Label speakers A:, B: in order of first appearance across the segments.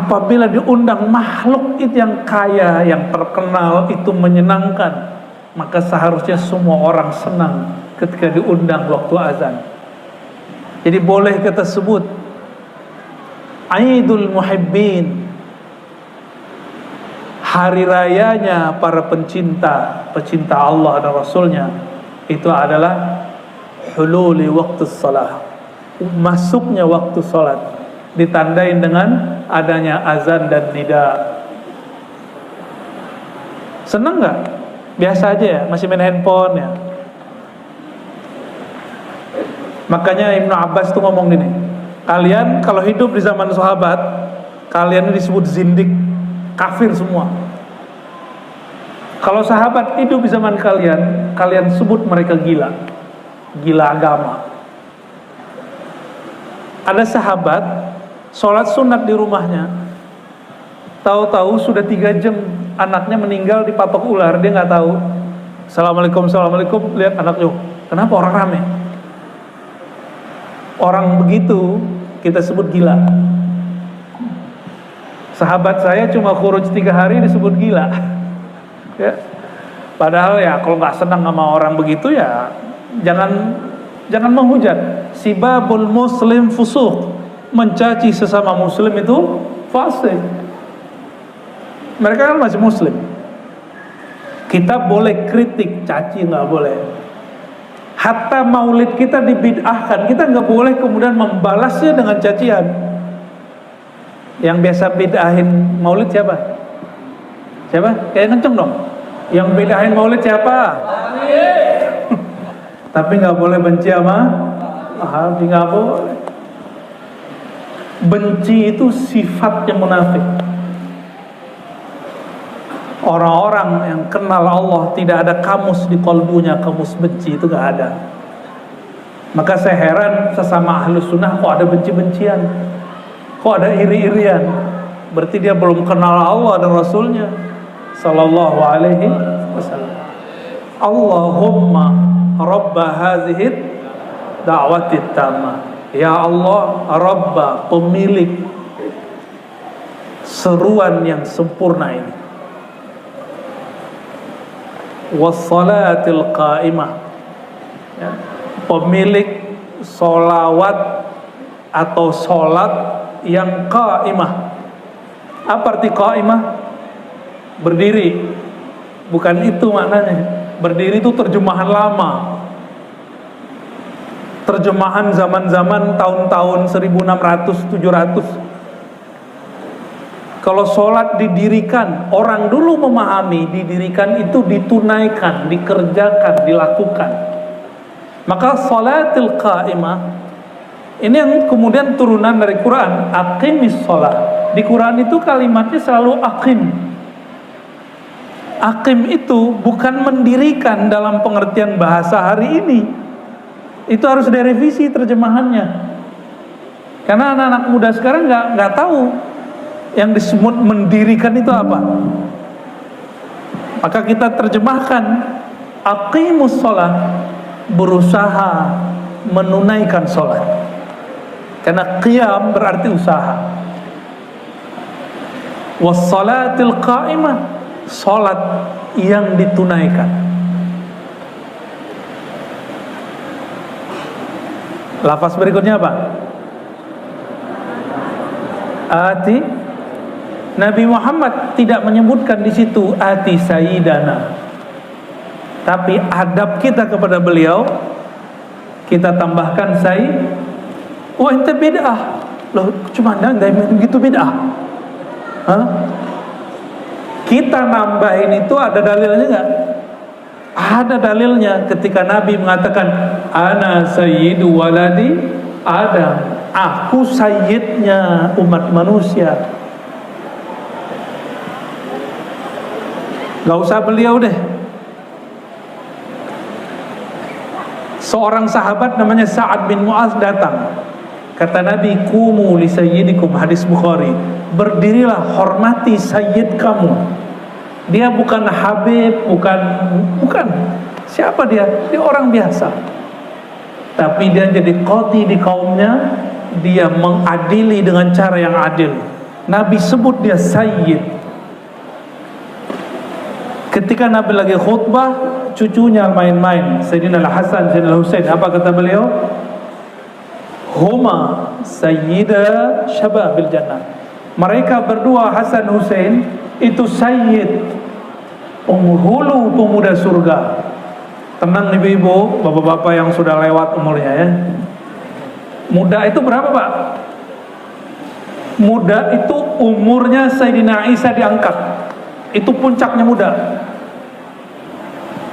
A: apabila diundang makhluk itu yang kaya, yang terkenal, itu menyenangkan, maka seharusnya semua orang senang ketika diundang waktu azan. Jadi boleh kita sebut Aidul Muhibbin, hari rayanya para pencinta Allah dan Rasulnya, itu adalah hululi waktu salat, masuknya waktu salat, ditandain dengan adanya azan dan nida. Senang nggak? Biasa aja ya, masih main handphone ya. Makanya Ibnu Abbas tuh ngomong gini, kalian kalau hidup di zaman sahabat, kalian disebut zindik, kafir semua. Kalau sahabat hidup di zaman kalian, kalian sebut mereka gila, gila agama. Ada sahabat sholat sunat di rumahnya, tahu-tahu sudah 3 jam anaknya meninggal dipatok ular, dia nggak tahu. Assalamualaikum, assalamualaikum, lihat anaknya, kenapa orang rame? Orang begitu kita sebut gila. Sahabat saya cuma khuruj 3 hari disebut gila. Ya. Padahal ya kalau nggak senang sama orang begitu ya jangan menghujat. Sibabul muslim fusuq, mencaci sesama muslim itu fasik. Mereka kan masih muslim. Kita boleh kritik, caci nggak boleh. Hatta maulid kita dibid'ahkan, kita nggak boleh kemudian membalasnya dengan cacian. Yang biasa bid'ahin maulid siapa? Siapa? Kayak kenceng dong. Yang bid'ahin maulid siapa? Tapi nggak boleh benci sama Wahabi, nggak boleh. Benci itu sifatnya munafik. Orang-orang yang kenal Allah tidak ada kamus di kalbunya, kamus benci itu nggak ada. Maka saya heran sesama ahlus sunnah kok ada benci-bencian, kok ada iri-irian. Berarti dia belum kenal Allah dan Rasulnya sallallahu alaihi wasallam. Allahumma rabba hadhihi da'wati tamma, ya Allah rabba, pemilik seruan yang sempurna ini, wassalatil qa'imah, ya, pemilik solawat atau solat yang qa'imah. Apa arti qa'imah? Berdiri. Bukan itu maknanya. Berdiri itu terjemahan lama, terjemahan zaman-zaman tahun-tahun 1600, 700. Kalau sholat didirikan, orang dulu memahami didirikan itu ditunaikan, dikerjakan, dilakukan. Maka sholatil qa'imah ini yang kemudian turunan dari Quran, aqimis sholat. Di Quran itu kalimatnya selalu aqim. Aqim itu bukan mendirikan dalam pengertian bahasa hari ini. Itu harus direvisi terjemahannya. Karena anak-anak muda sekarang nggak tahu yang disebut mendirikan itu apa. Maka kita terjemahkan aqimus sholat, berusaha menunaikan sholat. Karena qiyam berarti usaha. Wassalatil qa'imah, sholat yang ditunaikan. Lafaz berikutnya apa? Ati. Nabi Muhammad tidak menyebutkan di situ ati sayyidana, tapi adab kita kepada beliau kita tambahkan sayyid. Wah, itu bid'ah. Loh, cuma anda begitu bid'ah? Hah? Kita nambahin itu ada dalilnya nggak? Ada dalilnya ketika Nabi mengatakan ana sayyidu waladi Adam, aku sayyidnya umat manusia. Gak usah beliau deh. Seorang sahabat namanya Sa'ad bin Mu'adz datang. Kata Nabi, kumu li sayyidikum, hadis Bukhari. Berdirilah, hormati sayyid kamu. Dia bukan Habib, bukan. Siapa dia? Dia orang biasa. Tapi dia jadi qadhi di kaumnya. Dia mengadili dengan cara yang adil. Nabi sebut dia Sayyid. Ketika Nabi lagi khutbah, cucunya main-main, Sayyidina Al-Hasan, Sayyidina Al-Husain, apa kata beliau? Huma Sayyida Syababil Jannah. Mereka berdua, Hasan Husain, itu Sayyid, penghulu pemuda surga. Tenang ibu-ibu, bapak-bapak yang sudah lewat umurnya ya. Muda itu berapa Pak? Muda itu umurnya Sayyidina Isa diangkat. Itu puncaknya muda.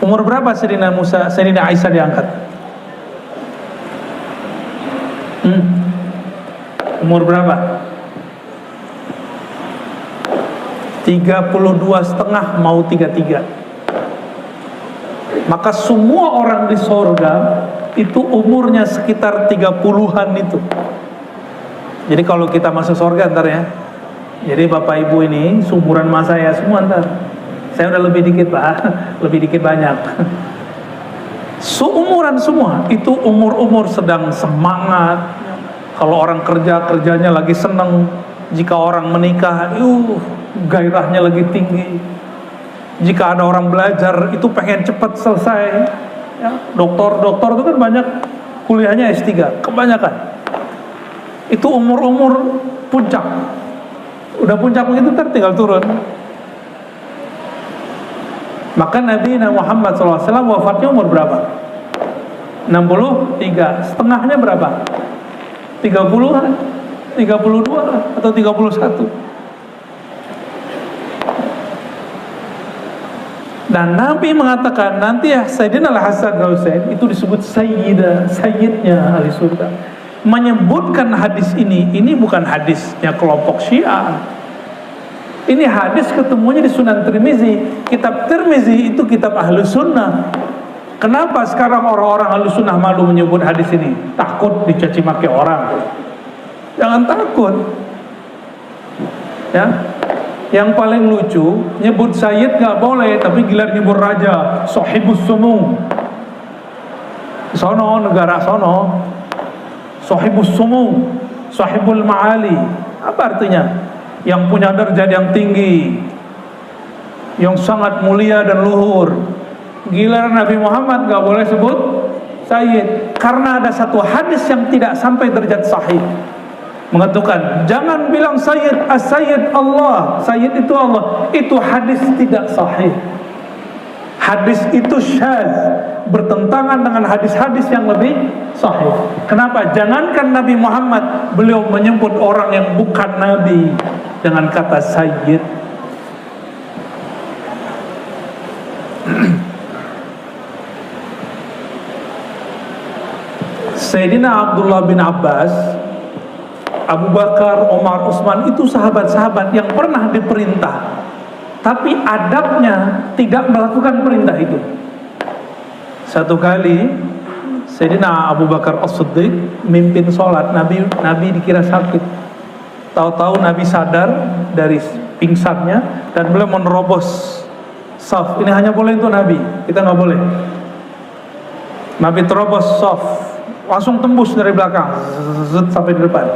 A: Umur berapa Sayyidina Isa diangkat? Umur berapa? 32 setengah mau 33. Maka semua orang di sorga itu umurnya sekitar 30-an itu. Jadi kalau kita masuk sorga ntar ya, jadi bapak ibu ini seumuran sama saya semua ntar. Saya udah lebih dikit Pak, lebih dikit banyak. Seumuran semua, itu umur-umur sedang semangat. Kalau orang kerjanya lagi seneng. Jika orang menikah, gairahnya lagi tinggi. Jika ada orang belajar, itu pengen cepat selesai ya. Dokter itu kan banyak kuliahnya S3, kebanyakan. Itu umur-umur puncak. Udah puncak begitu tinggal turun. Maka Nabi Muhammad SAW wafatnya umur berapa? 63. Setengahnya berapa? 30-an, 32 atau 31. Dan Nabi mengatakan nanti ya Sayyidina Al-Hasan dan Husain itu disebut Sayyidnya ahli surga. Menyebutkan hadis ini bukan hadisnya kelompok Syiah. Ini hadis ketemunya di Sunan Tirmizi. Kitab Tirmizi itu kitab ahli sunnah. Kenapa sekarang orang-orang ahli sunnah malu menyebut hadis ini? Takut dicaci maki orang. Jangan takut ya. Yang paling lucu, nyebut Sayyid gak boleh, tapi gila nyebut raja, Sahibus Sumung. Sono, negara sono, Sahibus Sumung, Sahibul Ma'ali. Apa artinya? Yang punya derajat yang tinggi, yang sangat mulia dan luhur. Giliran Nabi Muhammad gak boleh sebut Sayyid, karena ada satu hadis yang tidak sampai derajat sahih, mengatakan jangan bilang Sayyid, as-Sayyid Allah, Sayyid itu Allah. Itu hadis tidak sahih. Hadis itu syadz, bertentangan dengan hadis-hadis yang lebih sahih. Kenapa? Jangankan Nabi Muhammad, beliau menyebut orang yang bukan Nabi dengan kata Sayyid. Sayyidina Abdullah bin Abbas, Abu Bakar, Umar, Utsman itu sahabat-sahabat yang pernah diperintah, tapi adabnya tidak melakukan perintah itu. Satu kali Sayyidina Abu Bakar As-Siddiq mimpin sholat, Nabi dikira sakit. Tahu-tahu Nabi sadar dari pingsannya dan beliau menerobos saf. Ini hanya boleh untuk Nabi, kita nggak boleh. Nabi terobos saf, langsung tembus dari belakang sampai di depan.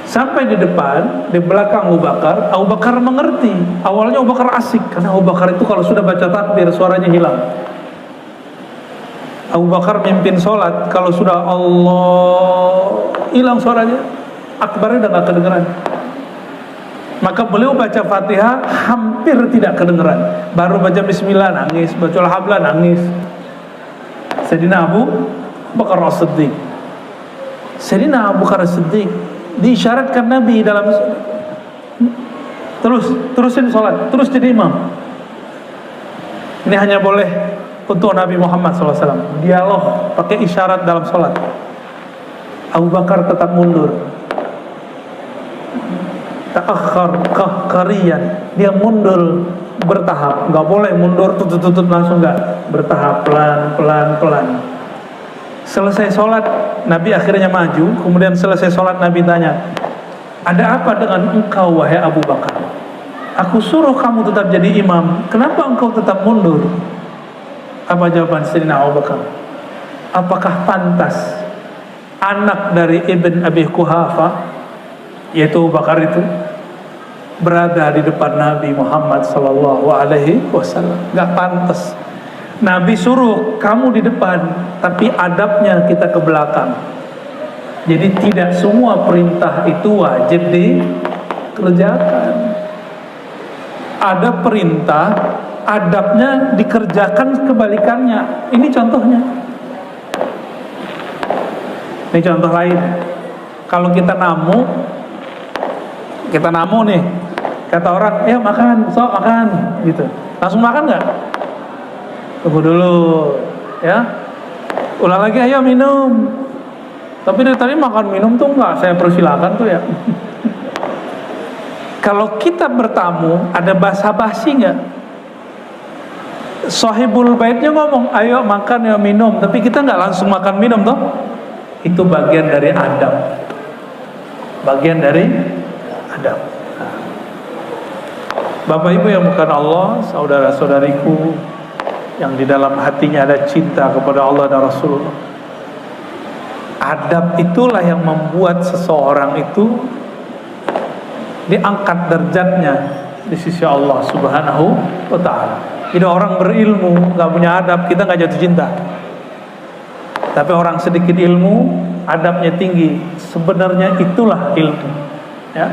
A: Sampai di depan, di belakang Abu Bakar mengerti. Awalnya Abu Bakar asik, karena Abu Bakar itu kalau sudah baca takbir suaranya hilang. Abu Bakar mimpin sholat, kalau sudah Allah hilang suaranya, akbarnya udah gak kedengeran. Maka beliau baca Fatihah hampir tidak kedengeran. Baru baca Bismillah nangis, baca Al-Habla nangis. Sayyidina Abu Bakar As-Siddiq, Sayyidina Abu Bakar As-Siddiq diisyaratkan Nabi dalam terusin sholat, terus jadi imam. Ini hanya boleh untuk Nabi Muhammad SAW. Dialog pakai isyarat dalam sholat. Abu Bakar tetap mundur, ta'akhkhar qahqariyan, dia mundur bertahap, nggak boleh mundur tutut langsung, nggak, bertahap, pelan. Selesai sholat, Nabi akhirnya maju. Kemudian selesai sholat, Nabi tanya, ada apa dengan engkau wahai Abu Bakar? Aku suruh kamu tetap jadi imam, kenapa engkau tetap mundur? Apa jawaban Sayyidina Abu Bakar? Apakah pantas anak dari Ibn Abi Quhafa yaitu Abu Bakar itu berada di depan Nabi Muhammad sallallahu alaihi wasallam. Enggak pantas. Nabi suruh kamu di depan, tapi adabnya kita ke belakang. Jadi tidak semua perintah itu wajib dikerjakan. Ada perintah, adabnya dikerjakan kebalikannya. Ini contohnya. Ini contoh lain. Kalau kita namu nih, kata orang, ya makan, sok makan, gitu. Langsung makan nggak? Tunggu dulu, ya. Ulang lagi, ayo minum. Tapi dari tadi makan minum tuh nggak saya persilakan tuh ya. Kalau kita bertamu, ada basa-basi nggak? Sahibul baitnya ngomong, ayo makan, ayo minum. Tapi kita nggak langsung makan minum toh. Itu bagian dari adab. Bagian dari adab. Bapak Ibu yang bukan Allah, saudara-saudariku yang di dalam hatinya ada cinta kepada Allah dan Rasulullah. Adab itulah yang membuat seseorang itu diangkat derajatnya di sisi Allah Subhanahu wa ta'ala. Jadi orang berilmu gak punya adab, kita gak jatuh cinta. Tapi orang sedikit ilmu, adabnya tinggi, sebenarnya itulah ilmu, ya.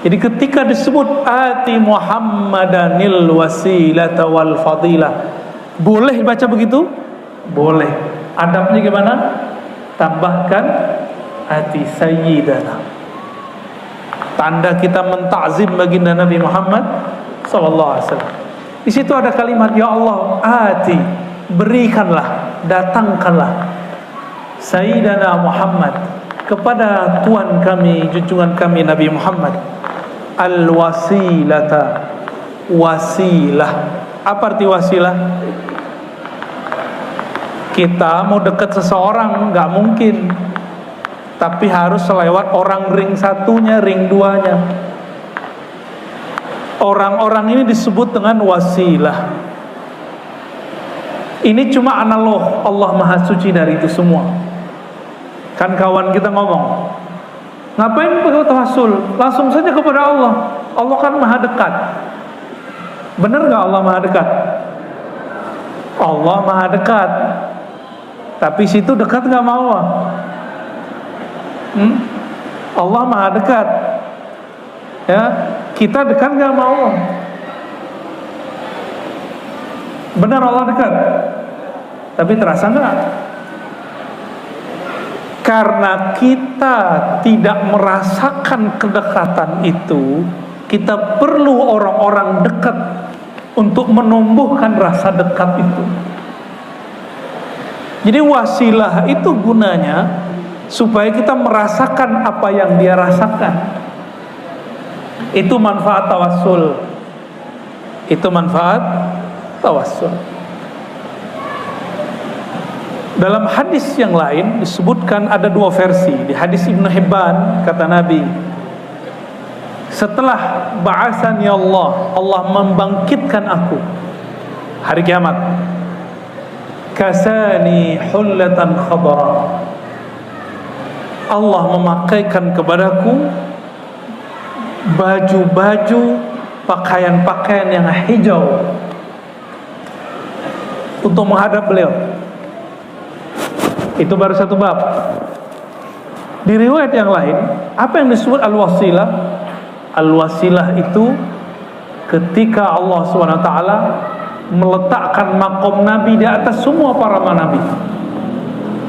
A: Jadi ketika disebut ati Muhammadanil wasilata wal fadilah, boleh baca begitu? Boleh. Adabnya gimana? Tambahkan ati sayyidana. Tanda kita mentakzim baginda Nabi Muhammad sallallahu alaihi wasallam. Di situ ada kalimat, ya Allah, ati, berikanlah, datangkanlah Sayyidana Muhammad, kepada Tuhan kami, junjungan kami Nabi Muhammad, al-wasilata, wasilah. Apa arti wasilah? Kita mau dekat seseorang nggak mungkin, tapi harus lewat orang ring satunya, ring duanya. Orang-orang ini disebut dengan wasilah. Ini cuma analog, Allah Maha Suci dari itu semua. Kan kawan kita ngomong, ngapain perlu tawassul? Langsung saja kepada Allah. Allah kan Maha dekat. Benar gak Allah Maha dekat? Allah Maha dekat. Tapi situ dekat gak mau? Allah Maha dekat. Ya, kita dekat gak mau? Benar Allah dekat, tapi terasa enggak? Karena kita tidak merasakan kedekatan itu, kita perlu orang-orang dekat untuk menumbuhkan rasa dekat itu. Jadi wasilah itu gunanya supaya kita merasakan apa yang dia rasakan. Itu manfaat tawassul. Itu manfaat tawassul. Dalam hadis yang lain disebutkan ada dua versi. Di hadis Ibnu Hibban kata Nabi, setelah ba'atsani Allah, Allah membangkitkan aku hari kiamat, kasani hullatan khadra, Allah memakaikan kepadaku baju-baju, pakaian-pakaian yang hijau untuk menghadap beliau. Itu baru satu bab. Di riwayat yang lain, apa yang disebut al-wasilah? Al-wasilah itu ketika Allah SWT meletakkan maqam Nabi di atas semua para nabi.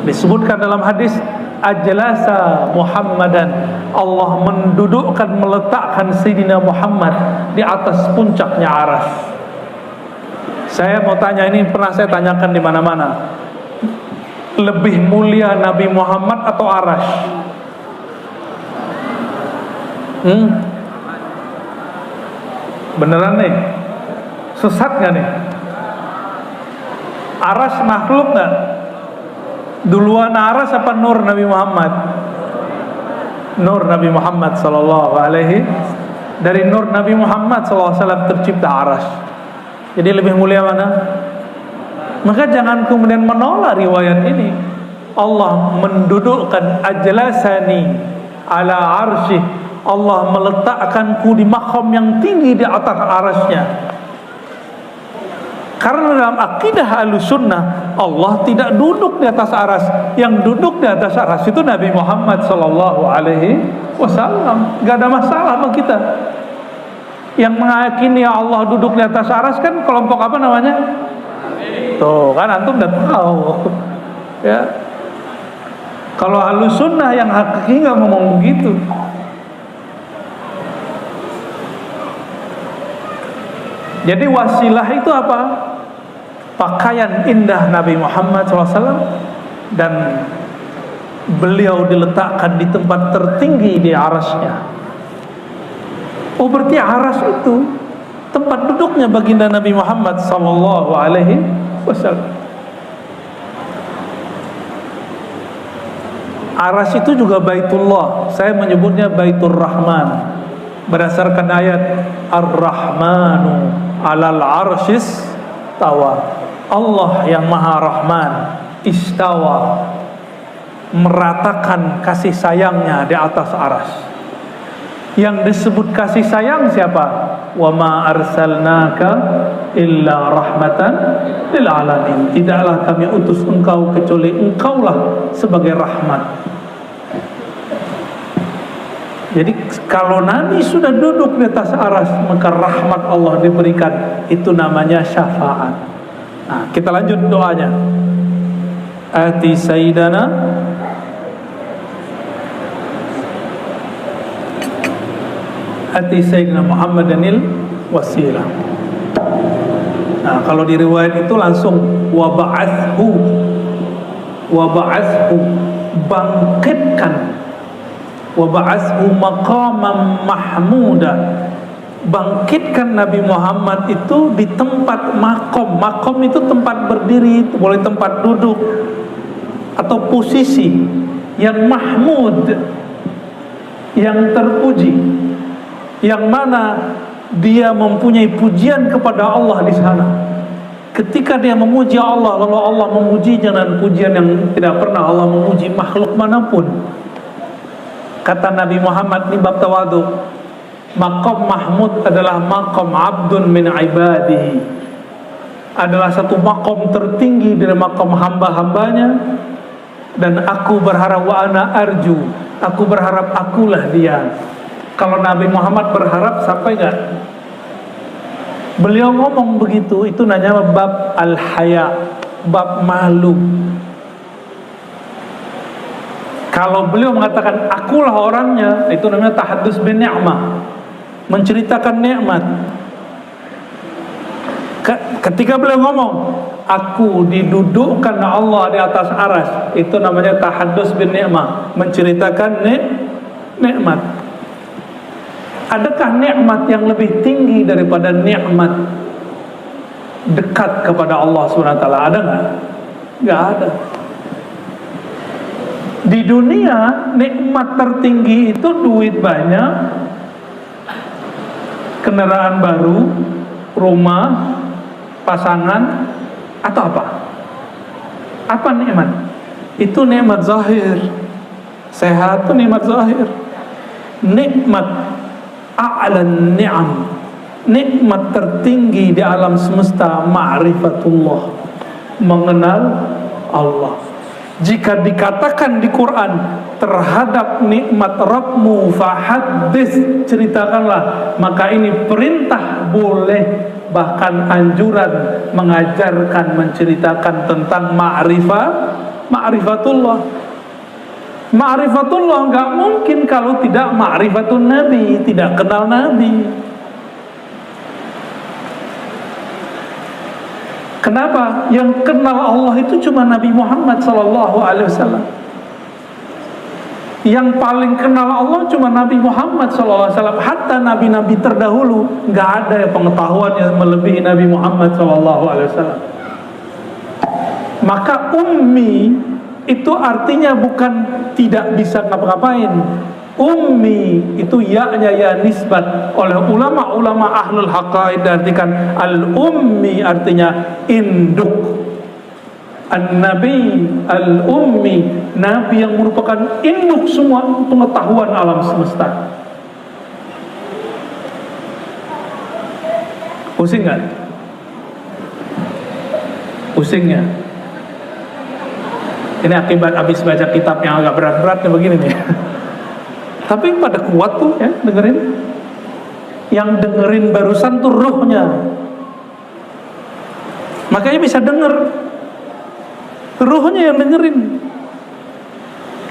A: Disebutkan dalam hadis, ajlasa Muhammadan, Allah mendudukkan, meletakkan Sayyidina Muhammad di atas puncaknya Arsy. Saya mau tanya, ini pernah saya tanyakan di mana-mana, lebih mulia Nabi Muhammad atau Arsy? Beneran nih? Sesat gak nih? Arsy makhluk gak? Duluan Arsy apa nur Nabi Muhammad? Nur Nabi Muhammad sallallahu alaihi. Dari nur Nabi Muhammad sallallahu alaihi wasallam tercipta Arsy. Jadi lebih mulia mana? Maka jangan kemudian menolak riwayat ini. Allah mendudukkan ajlasani ala arsy Allah meletakkanku di maqam yang tinggi di atas arasnya. Karena dalam akidah Ahlussunnah, Allah tidak duduk di atas aras. Yang duduk di atas aras itu Nabi Muhammad SAW. Gak ada masalah sama kita. Yang meyakini Allah duduk di atas aras kan kelompok apa namanya? Tuh kan antum udah tahu. Ya. Kalau Ahlussunnah yang hakiki nggak ngomong begitu. Jadi wasilah itu apa? Pakaian indah Nabi Muhammad SAW, dan beliau diletakkan di tempat tertinggi di arasnya. Oh, berarti aras itu tempat duduknya baginda Nabi Muhammad SAW. Aras itu juga Baitullah. Saya menyebutnya Baitur Rahman berdasarkan ayat Ar-Rahmanu 'alal 'arsyis tawa. Allah yang Maha Rahman istawa, meratakan kasih sayangnya di atas aras. Yang disebut kasih sayang siapa? Wa ma arsalnaka illa rahmatan lil alamin. Tidaklah kami utus engkau kecuali engkaulah sebagai rahmat. Jadi kalau Nabi sudah duduk di atas aras, maka rahmat Allah diberikan. Itu namanya syafaat. Nah, kita lanjut doanya. Ati sayyidana Muhammadanil wasilah. Nah, kalau di riwayat itu langsung waba'athu, bangkitkan, waba'athu maqaman mahmuda, bangkitkan Nabi Muhammad itu di tempat makom. Makom itu tempat berdiri, boleh tempat duduk atau posisi yang mahmud, yang terpuji, yang mana dia mempunyai pujian kepada Allah di sana. Ketika dia memuji Allah, lalu Allah memujinya dengan pujian yang tidak pernah Allah memuji makhluk manapun. Kata Nabi Muhammad di bab tawadhu, maqam mahmud adalah maqam abdun min ibadihi, adalah satu maqam tertinggi dari maqam hamba-hambanya. Dan aku berharap, wa ana arju, aku berharap akulah dia. Kalau Nabi Muhammad berharap sampai enggak? Beliau ngomong begitu, itu namanya bab al-haya, bab malu. Kalau beliau mengatakan akulah orangnya, itu namanya tahaddus bin ni'mah, menceritakan nikmat. Ketika beliau ngomong aku didudukkan Allah di atas aras, itu namanya tahaddus bin ni'mah, menceritakan nikmat. Adakah nikmat yang lebih tinggi daripada nikmat dekat kepada Allah SWT? Ada nggak? Nggak ada. Di dunia nikmat tertinggi itu duit banyak, kendaraan baru, rumah, pasangan, atau apa? Apa nikmat? Itu nikmat zahir. Sehat itu nikmat zahir. Nikmat a'lan ni'am, nikmat tertinggi di alam semesta, ma'rifatullah, mengenal Allah. Jika dikatakan di Quran terhadap nikmat Rabbmu fahaddits, ceritakanlah, maka ini perintah, boleh, bahkan anjuran, mengajarkan, menceritakan tentang ma'rifatullah. Ma'rifatullah enggak mungkin kalau tidak ma'rifatun Nabi, tidak kenal Nabi. Kenapa? Yang kenal Allah itu cuma Nabi Muhammad SAW. Yang paling kenal Allah cuma Nabi Muhammad SAW. Hatta nabi-nabi terdahulu nggak ada yang pengetahuan yang melebihi Nabi Muhammad SAW. Maka ummi itu artinya bukan tidak bisa ngapa-ngapain. Ummi itu ya-nya ya nisbat. Oleh ulama-ulama ahlul haqaid diartikan al-ummi artinya induk. An-nabi al-ummi, nabi yang merupakan induk semua pengetahuan alam semesta. Pusing nggak? Pusing ya? Ini akibat habis baca kitab yang agak berat-berat kayak begini nih. Tapi pada kuat tuh ya dengerin. Yang dengerin barusan tuh ruhnya. Makanya bisa denger. Ruhnya yang dengerin.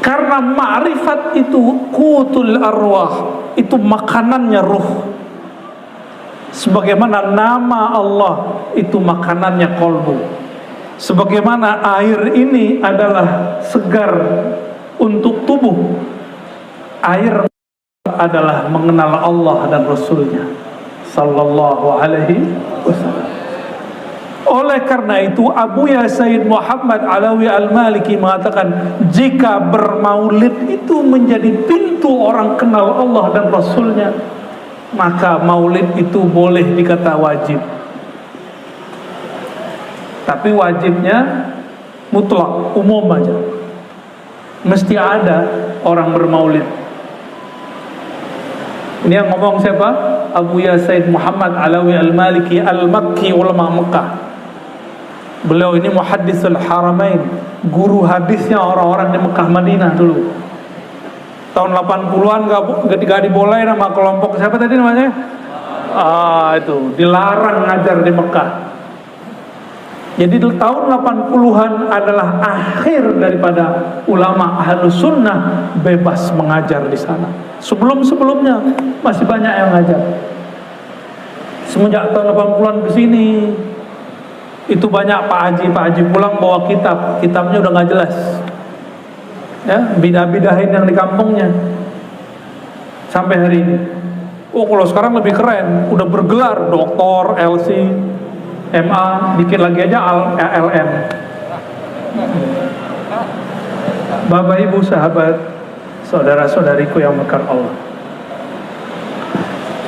A: Karena ma'rifat itu qutul arwah, itu makanannya ruh. Sebagaimana nama Allah itu makanannya kolbu. Sebagaimana air ini adalah segar untuk tubuh, air adalah mengenal Allah dan Rasulnya sallallahu alaihi wasallam. Oleh karena itu Abuya Sayyid Muhammad Alawi Al-Maliki mengatakan, jika bermaulid itu menjadi pintu orang kenal Allah dan Rasulnya, maka maulid itu boleh dikata wajib. Tapi wajibnya mutlak, umum aja. Mesti ada orang bermaulid. Ini yang ngomong siapa? Abuya Sayyid Muhammad Alawi Al-Maliki Al-Makki, ulama Mekah. Beliau ini muhaddisul haramain, guru hadisnya orang-orang di Mekah Madinah dulu. Tahun 80-an gak dibolehin sama kelompok siapa tadi namanya? Itu dilarang ngajar di Mekah. Jadi tahun 80-an adalah akhir daripada ulama Ahlus Sunnah bebas mengajar di sana. Sebelum-sebelumnya masih banyak yang ngajar. Semenjak tahun 80-an ke sini itu banyak Pak Haji pulang bawa kitabnya udah nggak jelas. Ya, bidah-bidahin yang di kampungnya. Sampai hari ini. Oh, kalau sekarang lebih keren, udah bergelar doktor, LC, MA, dikit lagi aja LM. Bapak Ibu sahabat, saudara-saudariku yang berkat Allah.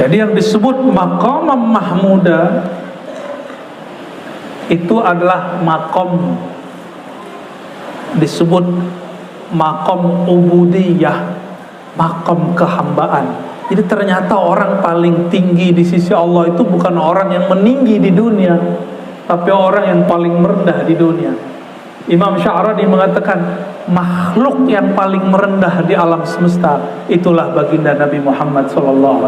A: Jadi yang disebut maqam mahmuda itu adalah makom, disebut makom ubudiyah, makom kehambaan. Jadi ternyata orang paling tinggi di sisi Allah itu bukan orang yang meninggi di dunia, tapi orang yang paling merendah di dunia. Imam Sya'rani mengatakan makhluk yang paling merendah di alam semesta itulah baginda Nabi Muhammad SAW.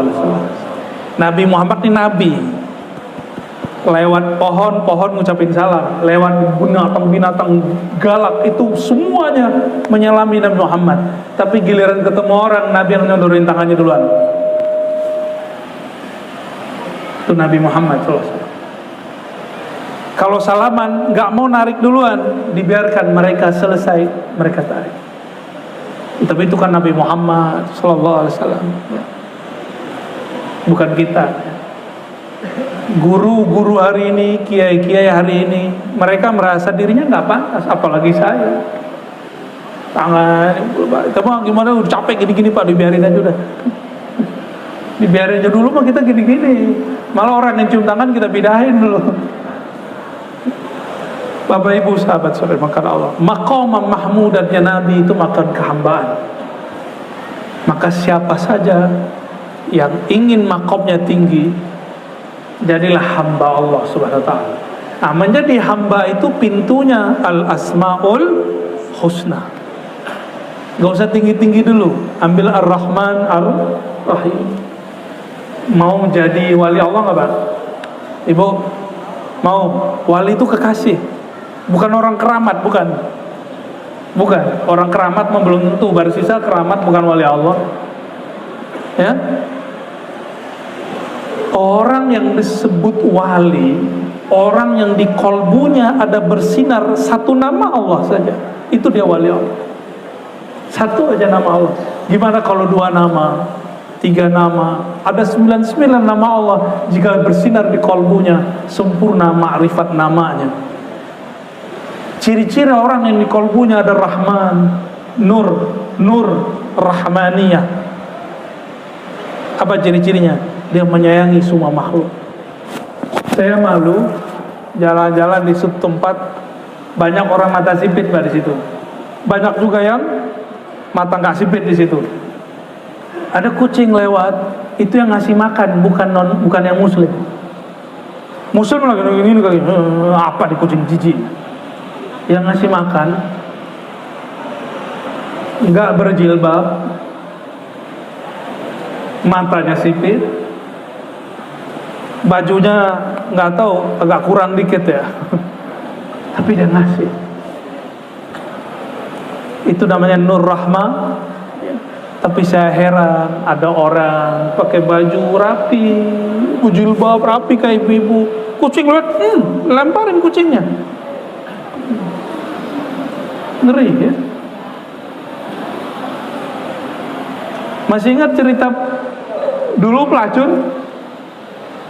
A: Nabi Muhammad ini nabi. Lewat pohon ngucapin salam, lewat binatang-binatang galak itu semuanya menyalami Nabi Muhammad. Tapi giliran ketemu orang, Nabi yang nyodorin tangannya duluan. Itu Nabi Muhammad SAW. Kalau salaman nggak mau narik duluan, dibiarkan mereka selesai, mereka tarik. Tapi itu kan Nabi Muhammad SAW, bukan kita. Guru-guru hari ini, kiai-kiai hari ini, mereka merasa dirinya nggak pantas, apalagi saya. Tangan, tapi gimana? Udah capek gini-gini Pak, dibiarin aja udah. Dibiarin aja dulu mah kita gini-gini. Malah orang yang cium tangan kita pindahin dulu. Bapak Ibu sahabat saudara makan Allah, maqam mahmudatnya Nabi itu makan kehambaan. Maka siapa saja yang ingin maqamnya tinggi, jadilah hamba Allah Subhanahu wa ta'ala. Nah, menjadi hamba itu pintunya al-asmaul husna. Gak usah tinggi-tinggi dulu, ambil ar-Rahman ar-Rahim. Mau jadi wali Allah gak Pak? Ibu mau? Wali itu kekasih, bukan orang keramat, bukan orang keramat belum tentu, baru sisa keramat bukan wali Allah. Ya, orang yang disebut wali, orang yang di kolbunya ada bersinar satu nama Allah saja, itu dia wali Allah. Satu aja nama Allah. Gimana kalau 2 nama, 3 nama, ada 99 nama Allah, jika bersinar di kolbunya, sempurna ma'rifat namanya. Ciri-ciri orang yang di kolbunya ada Rahman, Nur Rahmaniyah. Apa ciri-cirinya? Dia menyayangi semua makhluk. Saya malu jalan-jalan di suatu tempat, banyak orang mata sipit Pak di situ. Banyak juga yang mata nggak sipit di situ. Ada kucing lewat, itu yang ngasih makan, bukan yang muslim. Muslim lagi ini kali, apa di kucing jijik? Yang ngasih makan nggak berjilbab, matanya sipit, bajunya nggak tahu agak kurang dikit ya, tapi dia ngasih. Itu namanya nur rahmah. Tapi saya heran, ada orang pakai baju rapi, jilbab rapi kayak ibu-ibu, kucing lihat, lemparin kucingnya. Ngeri ya. Masih ingat cerita dulu pelacur?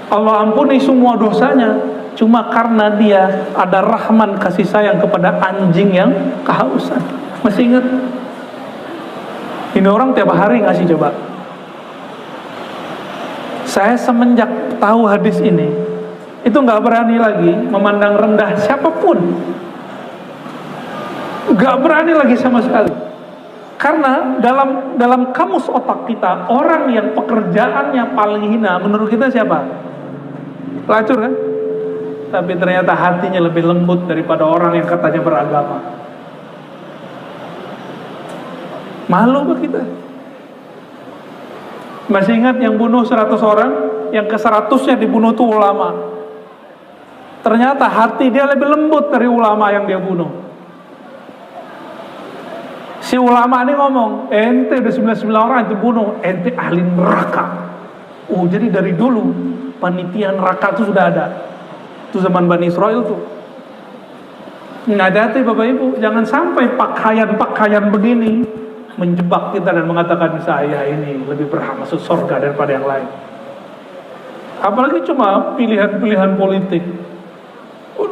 A: Allah ampuni semua dosanya, cuma karena dia ada rahman kasih sayang kepada anjing yang kehausan. Masih ingat? Ini orang tiap hari ngasih coba. Saya semenjak tahu hadis ini, itu nggak berani lagi memandang rendah siapapun. Nggak berani lagi sama sekali. Karena dalam kamus otak kita, orang yang pekerjaannya paling hina menurut kita siapa? Pelacur kan? Tapi ternyata hatinya lebih lembut daripada orang yang katanya beragama. Malu bagi kita. Masih ingat yang bunuh 100 orang, yang ke-100-nya dibunuh itu ulama. Ternyata hati dia lebih lembut dari ulama yang dia bunuh. Si ulama ini ngomong, ente udah 99 orang itu bunuh, ente ahli neraka. Oh, jadi dari dulu panitia neraka itu sudah ada. Itu zaman Bani Israel tuh. Hati-hati Bapak Ibu, jangan sampai pakaian begini menjebak kita dan mengatakan saya ini lebih berhak masuk surga daripada yang lain. Apalagi cuma pilihan-pilihan politik.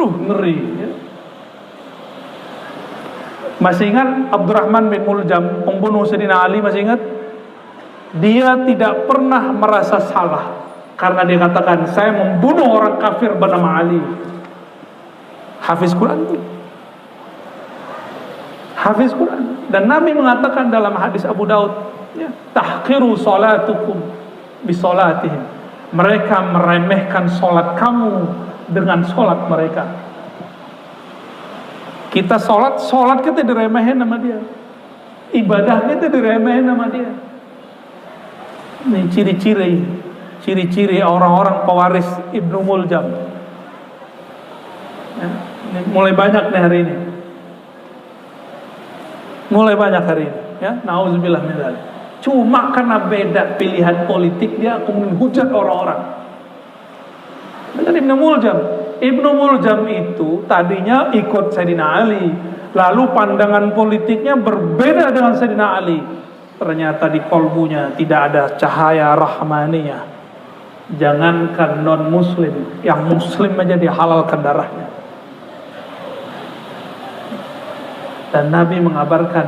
A: Ngeri ya. Masih ingat Abdurrahman bin Muljam, pembunuh Sayyidina Ali, masih ingat? Dia tidak pernah merasa salah karena dia katakan saya membunuh orang kafir bernama Ali. Hafiz Quran tuh. Hafiz Quran. Dan Nabi mengatakan dalam hadis Abu Daud, ya, tahqiru salatukum bisolatihim. Mereka meremehkan solat kamu dengan solat mereka. Kita solat kita diremehin sama dia. Ibadah kita diremehin sama dia. Ini ciri-ciri orang-orang pewaris Ibnu Muljam. Ya, ini mulai banyak nih hari ini. Mulai banyak hari ini, ya. Nauzubillah min dzalik. Cuma karena beda pilihan politik dia kemudian hujat orang-orang. Dengan Ibnu Muljam. Ibnu Muljam itu tadinya ikut Sayyidina Ali, lalu pandangan politiknya berbeda dengan Sayyidina Ali. Ternyata di kolbunya tidak ada cahaya rahmaniyah. Jangankan non muslim, yang muslim aja dihalalkan darahnya. Dan Nabi mengabarkan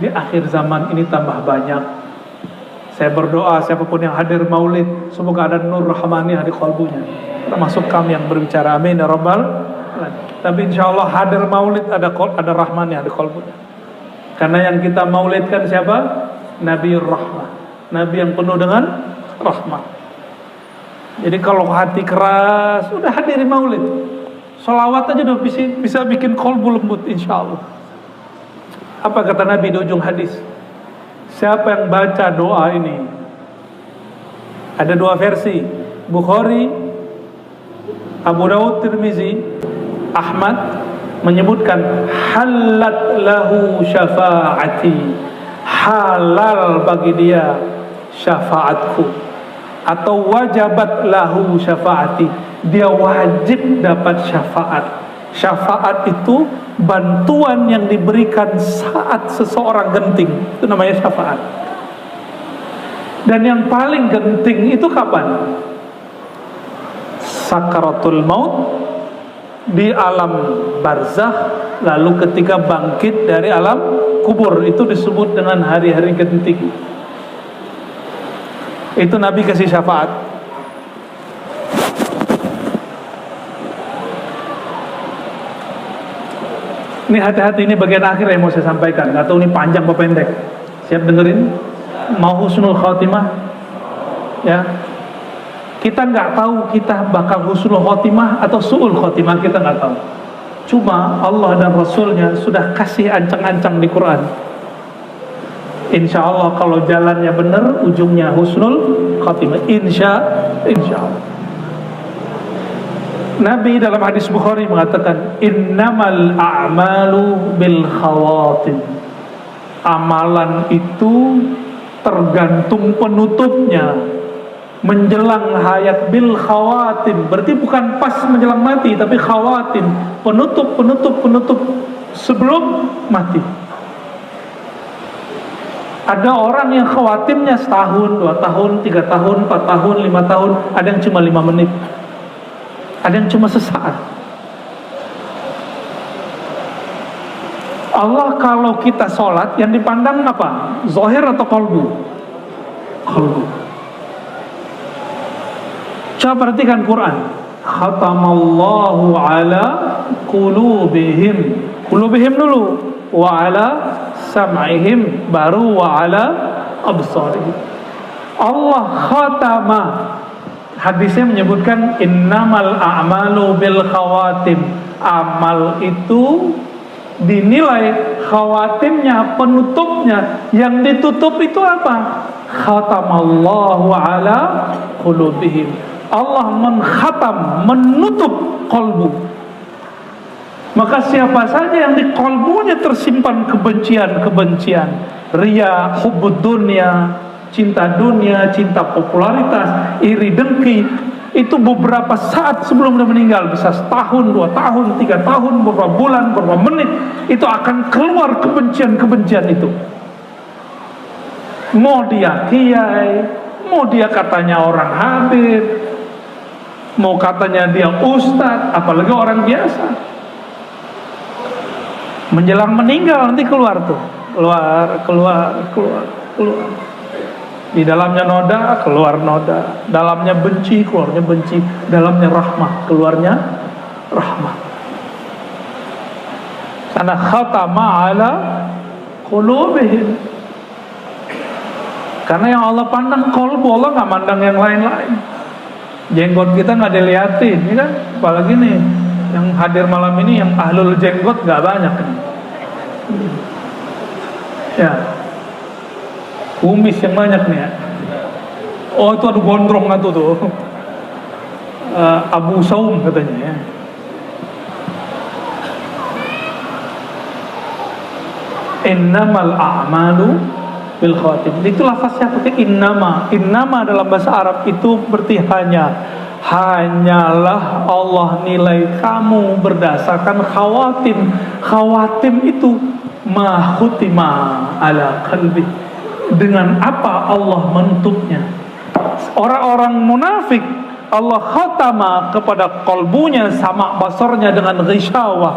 A: di akhir zaman ini tambah banyak. Saya berdoa siapapun yang hadir maulid, semoga ada nur rahmaniyah di qalbunya, termasuk kami yang berbicara, amin ya rabbal alamin. Tapi insyaallah hadir maulid ada rahmaniyah di qalbunya. Karena yang kita maulidkan siapa? Nabiur Rahmah, Nabi yang penuh dengan rahmat. Jadi kalau hati keras, udah hadiri maulid, sholawat aja udah bisa bikin qalbu lembut insyaallah. Apa kata Nabi di ujung hadis? Siapa yang baca doa ini? Ada dua versi, Bukhari, Abu Daud, Tirmizi, Ahmad menyebutkan halat lahu syafaati, halal bagi dia syafaatku, atau wajabat lahu syafaati, dia wajib dapat syafaat. Syafaat itu bantuan yang diberikan saat seseorang genting, itu namanya syafaat. Dan yang paling genting itu kapan? Sakaratul maut, di alam barzakh, lalu ketika bangkit dari alam kubur, itu disebut dengan hari-hari genting. Itu Nabi kasih syafaat. Ini hati-hati, ini bagian akhir yang mau saya sampaikan. Gak tahu ini panjang atau pendek. Siap dengerin? Mau husnul khatimah? Ya. Kita nggak tahu kita bakal husnul khotimah atau su'ul khotimah, kita nggak tahu. Cuma Allah dan Rasulnya sudah kasih ancang-ancang di Quran. Insya Allah kalau jalannya benar, ujungnya husnul khotimah. Insya Allah. Nabi dalam hadis Bukhari mengatakan, innamal a'malu bil khawatim. Amalan itu tergantung penutupnya. Menjelang hayat bil khawatim, berarti bukan pas menjelang mati, tapi khawatim, penutup sebelum mati. Ada orang yang khawatimnya setahun, 2 tahun, 3 tahun, 4 tahun, 5 tahun, ada yang cuma 5 menit, ada yang cuma sesaat. Allah kalau kita sholat, yang dipandang apa? Zahir atau qalbu? Qalbu. Coba perhatikan Quran. Khatamallahu ala qulubihim. Qulubihim dulu. Wa ala sam'ihim, baru wa ala absarihim. Allah khatama. Hadisnya menyebutkan innamal a'malu bil khawatim. Amal itu dinilai khawatimnya, penutupnya. Yang ditutup itu apa? Khatamallahu ala qulubihim. Allah mengkhatam, menutup kolbu. Maka siapa saja yang di kolbunya tersimpan kebencian, riya, hubbud dunya, cinta dunia, cinta popularitas, iri dengki, itu beberapa saat sebelum dia meninggal, bisa setahun, 2 tahun, 3 tahun, beberapa bulan, beberapa menit, itu akan keluar kebencian itu. Mau dia kiai, mau dia katanya orang habib, mau katanya dia ustadz, apalagi orang biasa. Menjelang meninggal nanti keluar tuh, keluar. Di dalamnya noda, keluar noda. Dalamnya benci, keluarnya benci. Dalamnya rahmah, keluarnya rahmah. Karena khatama ala qulubihim. Karena yang Allah pandang kolbu, Allah nggak mandang yang lain-lain. Jenggot kita nggak dilihatin, ya kan? Apalagi nih yang hadir malam ini yang ahlul jenggot nggak banyak nih. Ya, kumis yang banyak nih ya. Oh itu ada gondrong tuh. Abu Saum katanya ya. Innamal a'malu bil khawatim. Itu lafaznya pakai innama. Innama dalam bahasa Arab itu berarti hanya. Hanyalah Allah nilai kamu berdasarkan khawatim. Khawatim itu ma khutima ala qalbi. Dengan apa Allah menutupnya? Orang-orang munafik Allah khatama kepada kolbunya, sama basarnya dengan ghisyawah.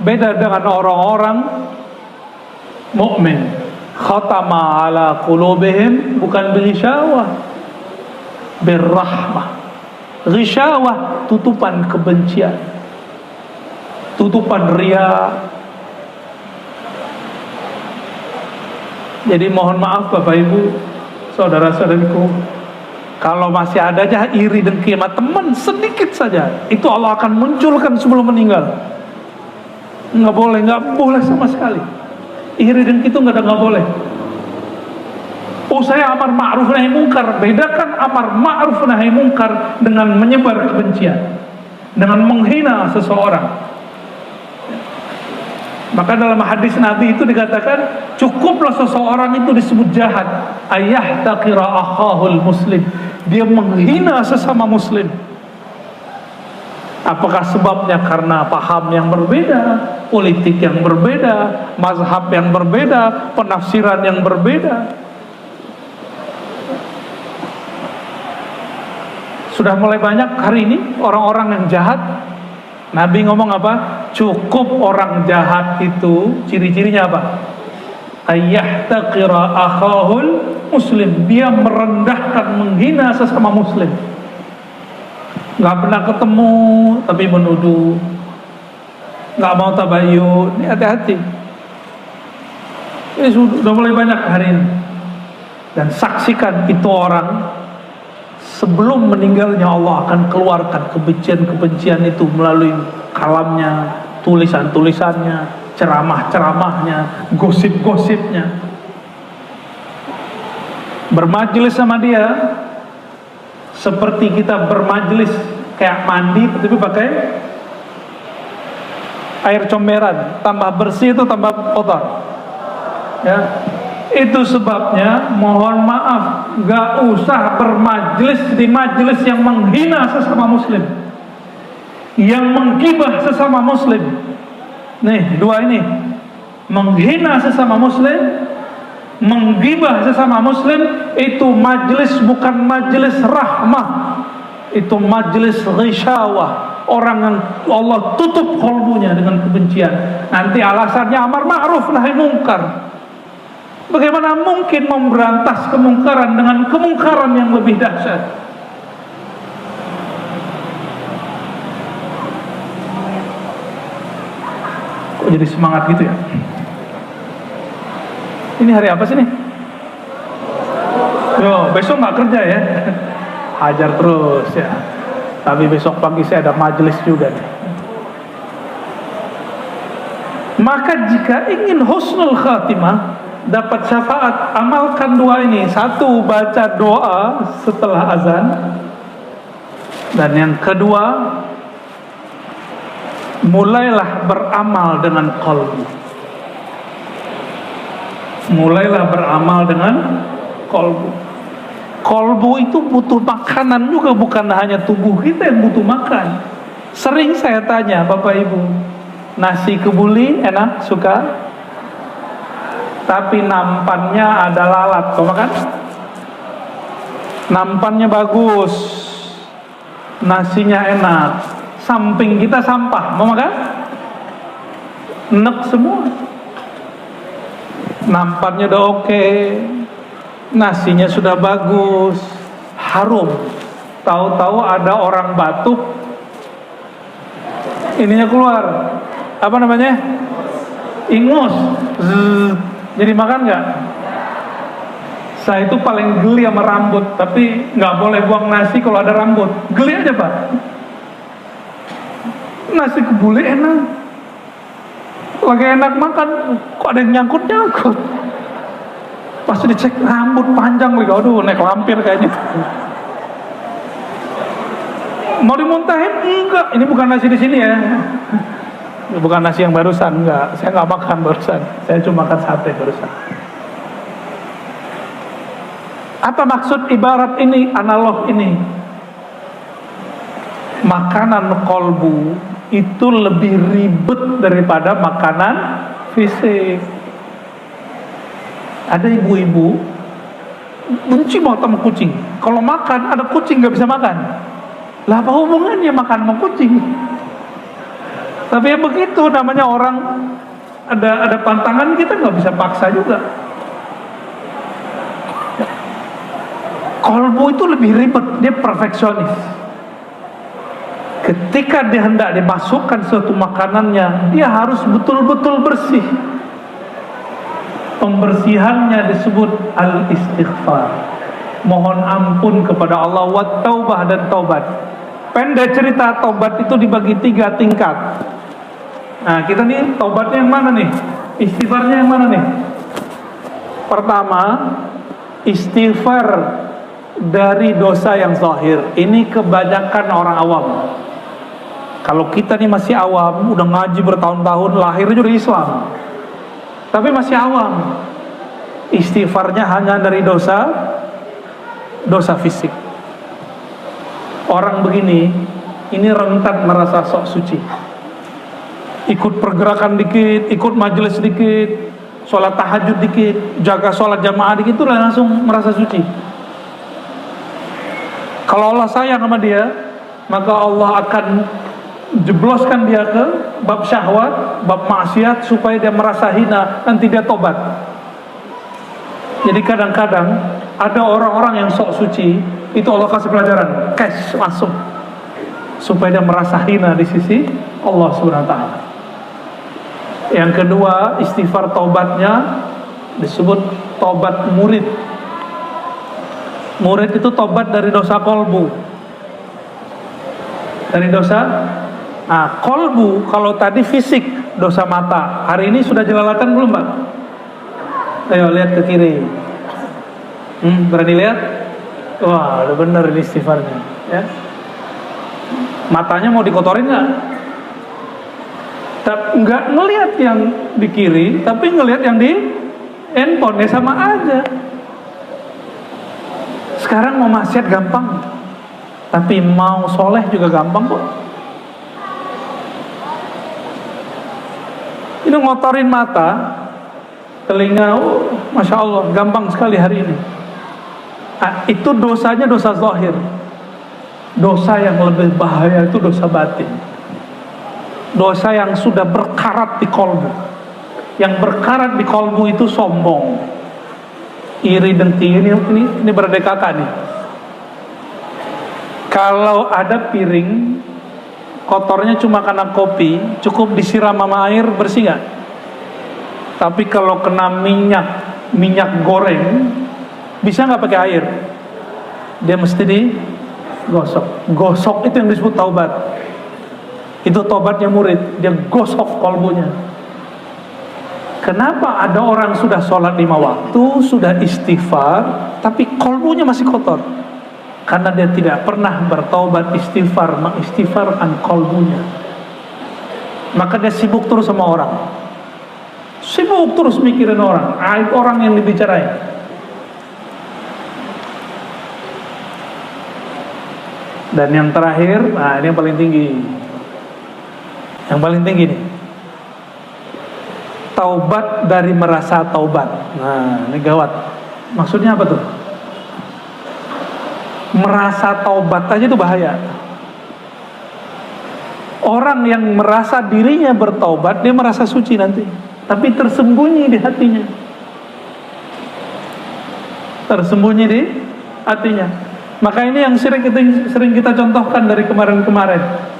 A: Beda dengan orang-orang mukmin. Khatama ala qulubihim bukan ghisyawah, birrahmah. Ghisyawah tutupan kebencian, tutupan riya. Jadi mohon maaf Bapak Ibu, saudara-saudariku, kalau masih ada aja iri dan kiamat teman sedikit saja, itu Allah akan munculkan sebelum meninggal. Nggak boleh sama sekali. Iri dan itu nggak boleh. Oh saya amar ma'ruf nahi mungkar. Bedakan amar ma'ruf nahi mungkar dengan menyebar kebencian, dengan menghina seseorang. Maka dalam hadis Nabi itu dikatakan cukuplah seseorang itu disebut jahat, ayah taqira akhahul muslim, dia menghina sesama muslim. Apakah sebabnya karena paham yang berbeda, politik yang berbeda, mazhab yang berbeda, penafsiran yang berbeda? Sudah mulai banyak hari ini orang-orang yang jahat. Nabi ngomong apa? Cukup orang jahat itu ciri-cirinya apa? Ayahtaqira akhahul muslim, dia merendahkan, menghina sesama muslim. Nggak pernah ketemu tapi menuduh, nggak mau tabayyun. Ini hati-hati. Ini sudah mulai banyak hari ini. Dan saksikan itu orang sebelum meninggalnya Allah akan keluarkan kebencian-kebencian itu melalui kalamnya, tulisan-tulisannya, ceramah-ceramahnya, gosip-gosipnya. Bermajelis sama dia seperti kita bermajelis kayak mandi tapi pakai air comberan, tambah bersih itu tambah kotor. Ya, itu sebabnya mohon maaf, gak usah bermajelis di majelis yang menghina sesama muslim, yang menggibah sesama muslim. Nih dua ini, menghina sesama muslim, menggibah sesama muslim, itu majelis bukan majelis rahmah, itu majelis ghisyawah. Orang yang Allah tutup kalbunya dengan kebencian, nanti alasannya amar ma'ruf nahi mungkar. Bagaimana mungkin memberantas kemungkaran dengan kemungkaran yang lebih dahsyat? Kok jadi semangat gitu ya? Ini hari apa sih nih? Yo, besok nggak kerja ya? Hajar terus ya. Tapi besok pagi saya ada majelis juga nih. Maka jika ingin husnul khatimah, dapat syafaat, amalkan dua ini. Satu, baca doa setelah azan. Dan yang kedua, mulailah beramal dengan qalbu. Mulailah beramal dengan qalbu. Kolbu itu butuh makanan juga, bukan hanya tubuh kita yang butuh makan. Sering saya tanya Bapak Ibu, nasi kebuli enak, suka? Tapi nampannya ada lalat, kau makan? Nampannya bagus, nasinya enak, samping kita sampah, mau makan? Enak semua. Nampannya udah oke, nasinya sudah bagus, harum. Tahu-tahu ada orang batuk, ininya keluar, apa namanya? Ingus. Jadi makan nggak? Saya itu paling geli sama rambut, tapi nggak boleh buang nasi kalau ada rambut. Geli aja Pak. Nasi kebuli enak, lagi enak makan, kok ada yang nyangkut-nyangkut. Pas dicek rambut panjang lagi, aduh naik lampir kayaknya. Mau dimuntahin? Enggak, ini bukan nasi di sini ya. Bukan nasi yang barusan, enggak. Saya nggak makan barusan. Saya cuma makan sate barusan. Apa maksud ibarat ini, analog ini? Makanan kolbu itu lebih ribet daripada makanan fisik. Ada ibu-ibu benci banget sama kucing. Kalau makan ada kucing nggak bisa makan. Lah apa hubungannya makan sama kucing? Tapi ya begitu namanya orang, ada pantangan, kita nggak bisa paksa juga. Kolbu itu lebih ribet, dia perfeksionis. Ketika dia hendak dimasukkan suatu makanannya, dia harus betul-betul bersih. Pembersihannya disebut al-istighfar, mohon ampun kepada Allah, wa taubah dan taubat. Pendek cerita, taubat itu dibagi 3 tingkat. Nah kita nih taubatnya yang mana nih? Istighfarnya yang mana nih? Pertama, istighfar dari dosa yang zahir. Ini kebanyakan orang awam. Kalau kita nih masih awam, udah ngaji bertahun-tahun, lahirnya udah Islam, tapi masih awam, istighfarnya hanya dari dosa fisik. Orang begini, ini rentan merasa sok suci. Ikut pergerakan dikit, ikut majelis dikit, sholat tahajud dikit, jaga sholat jamaah dikit, itu langsung merasa suci. Kalau Allah sayang sama dia, maka Allah akan jebloskan dia ke bab syahwat, bab maksiat, supaya dia merasa hina, nanti dia tobat. Jadi kadang-kadang ada orang-orang yang sok suci, itu Allah kasih pelajaran, cash langsung, supaya dia merasa hina di sisi Allah SWT. Yang kedua, istighfar taubatnya disebut taubat murid. Murid itu tobat dari dosa kolbu. Dari dosa, kolbu kalau tadi fisik, dosa mata. Hari ini sudah jelalatan belum, Pak? Ayo lihat ke kiri. Berani lihat? Wah, udah bener ini istighfarnya, ya. Matanya mau dikotorin nggak? Nggak ngelihat yang di kiri, tapi ngelihat yang di handphone, ya sama aja. Sekarang mau maksiat gampang, tapi mau soleh juga gampang kok. Ini ngotorin mata, telinga, Masya Allah, gampang sekali hari ini. Itu dosanya dosa zahir. Dosa yang lebih bahaya itu dosa batin. Dosa yang sudah berkarat di kolbu. Yang berkarat di kolbu itu sombong, iri, dengki. Ini berdekatan nih. Kalau ada piring kotornya cuma karena kopi, cukup disiram sama air, bersih nggak? Tapi kalau kena minyak goreng, bisa nggak pakai air? Dia mesti digosok. Gosok itu yang disebut taubat. Itu taubatnya murid. Dia gosok kolbunya. Kenapa ada orang sudah sholat 5 waktu, sudah istighfar, tapi kolbunya masih kotor? Karena dia tidak pernah bertaubat, istighfar, mengistighfarkan kolbunya. Maka dia sibuk terus sama orang. Sibuk terus mikirin orang, aib orang yang dibicarain. Dan yang terakhir, ini yang paling tinggi. Yang paling tinggi nih, taubat dari merasa taubat. Nah, ini gawat. Maksudnya apa tuh? Merasa taubat aja itu bahaya. Orang yang merasa dirinya bertaubat, dia merasa suci nanti, tapi tersembunyi di hatinya. Tersembunyi di hatinya. Maka ini yang sering kita contohkan dari kemarin-kemarin.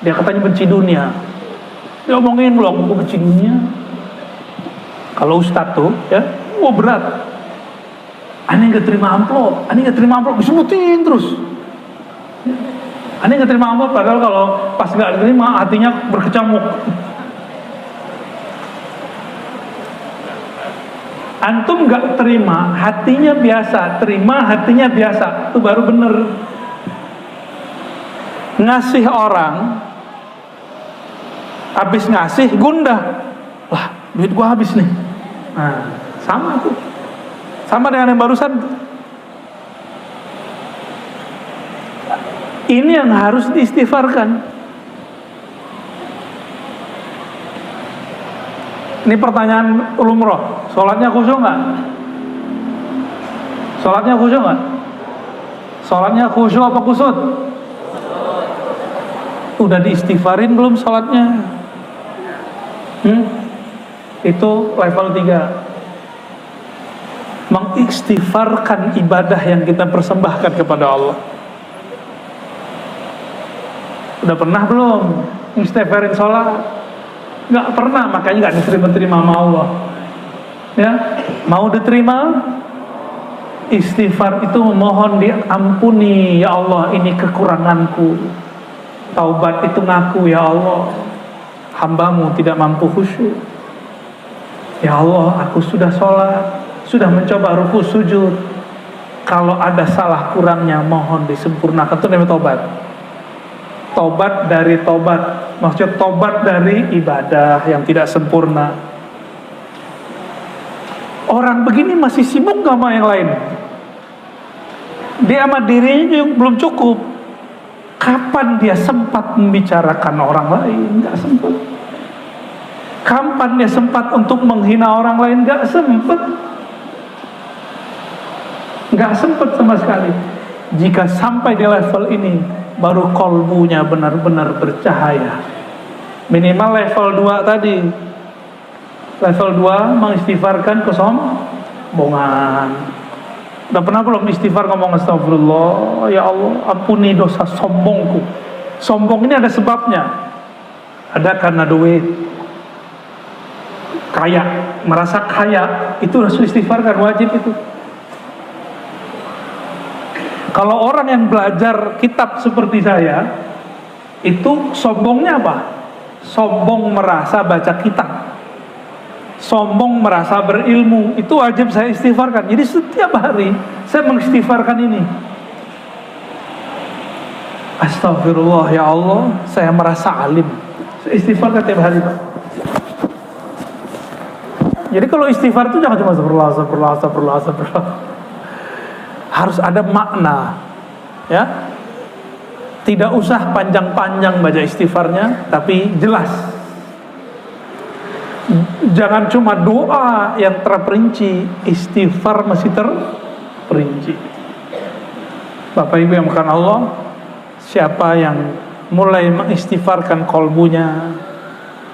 A: Dia katanya benci dunia. Dia omongin loh, aku benci dunia. Kalau ustadz tuh, ya, berat. Aneh gak terima amplop, disebutin terus. Aneh gak terima amplop, padahal kalau pas gak terima hatinya berkecamuk. Antum gak terima, hatinya biasa. Terima, hatinya biasa. Itu baru bener. Ngasih orang, habis ngasih gundah. Wah, duit gua habis nih. Nah, sama tuh. Sama dengan yang barusan. Ini yang harus diistighfarkan. Ini pertanyaan umroh. Sholatnya khusyuk nggak? Sholatnya khusyuk nggak? Sholatnya khusyuk apa kusut? Udah diistighfarin belum sholatnya? Itu level 3. Mengistighfarkan ibadah yang kita persembahkan kepada Allah. Udah pernah belum istighfarin sholat? Nggak pernah, makanya nggak diterima sama Allah. Ya, mau diterima, istighfar itu memohon diampuni. Ya Allah, ini kekuranganku. Taubat itu ngaku, ya Allah, hambamu tidak mampu khusyuk. Ya Allah, aku sudah sholat, sudah mencoba ruku sujud. Kalau ada salah kurangnya, mohon disempurnakan. Itu namanya taubat. Tobat dari tobat, maksudnya tobat dari ibadah yang tidak sempurna. Orang begini masih sibuk gak sama yang lain. Dia sama dirinya belum cukup. Kapan dia sempat membicarakan orang lain? Gak sempat. Kapan dia sempat untuk menghina orang lain? Gak sempat. Gak sempat sama sekali. Jika sampai di level ini, baru kolbunya benar-benar bercahaya. Minimal level 2 tadi. Level 2 mengistighfarkan kesombongan. Udah pernah belum istighfar ngomong astagfirullah, ya Allah ampuni dosa sombongku. Sombong ini ada sebabnya. Ada karena duit, kaya, merasa kaya, itu harus istighfar kan, wajib itu. Kalau orang yang belajar kitab seperti saya, itu sombongnya apa? Sombong merasa baca kitab, sombong merasa berilmu. Itu wajib saya istighfarkan. Jadi setiap hari saya mengistighfarkan ini. Astagfirullah ya Allah, saya merasa alim. Saya istighfarkan tiap hari, Pak. Jadi kalau istighfar itu jangan cuma astagfirullah. Harus ada makna, ya. Tidak usah panjang-panjang baca istighfarnya, tapi jelas. Jangan cuma doa yang terperinci, istighfar masih terperinci. Bapak Ibu yang makan Allah, siapa yang mulai mengistighfarkan kolbunya,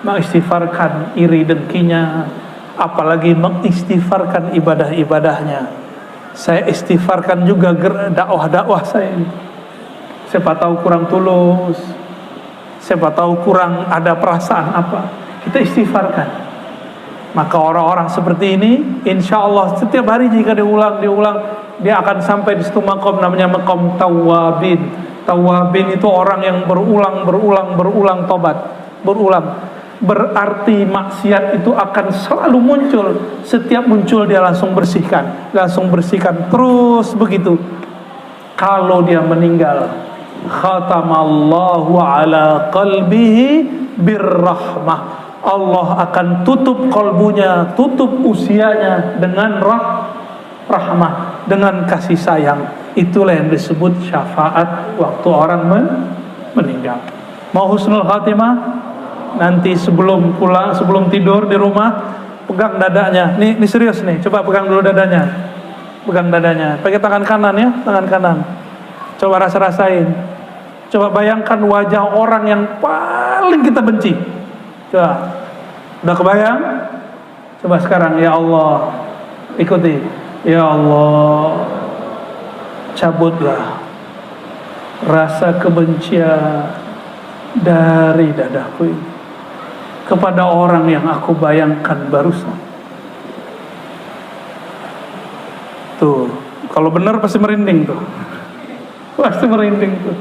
A: mengistighfarkan iri dengkinya, apalagi mengistighfarkan ibadah-ibadahnya, saya istighfarkan juga dakwah-dakwah saya. Siapa tahu kurang tulus, siapa tahu kurang ada perasaan apa, kita istighfarkan. Maka orang-orang seperti ini, insya Allah setiap hari jika diulang, dia akan sampai di satu maqam namanya maqam tawabin. Tawabin itu orang yang berulang tobat, berulang. Berarti maksiat itu akan selalu muncul. Setiap muncul dia langsung bersihkan terus begitu. Kalau dia meninggal, khatamallahu ala qalbihi birrahmah. Allah akan tutup kalbunya, tutup usianya dengan rahmah, dengan kasih sayang. Itulah yang disebut syafaat waktu orang meninggal. Mau husnul khatimah? Nanti sebelum pulang, sebelum tidur di rumah, pegang dadanya. Ini serius nih, coba pegang dulu dadanya. Pegang dadanya, pakai tangan kanan ya, tangan kanan. Coba rasain. Coba bayangkan wajah orang yang paling kita benci. Coba, udah kebayang? Coba sekarang, ya Allah, ikuti. Ya Allah, cabutlah rasa kebencian dari dadaku ini kepada orang yang aku bayangkan barusan. Tuh, kalau benar pasti merinding tuh. Pasti merinding tuh.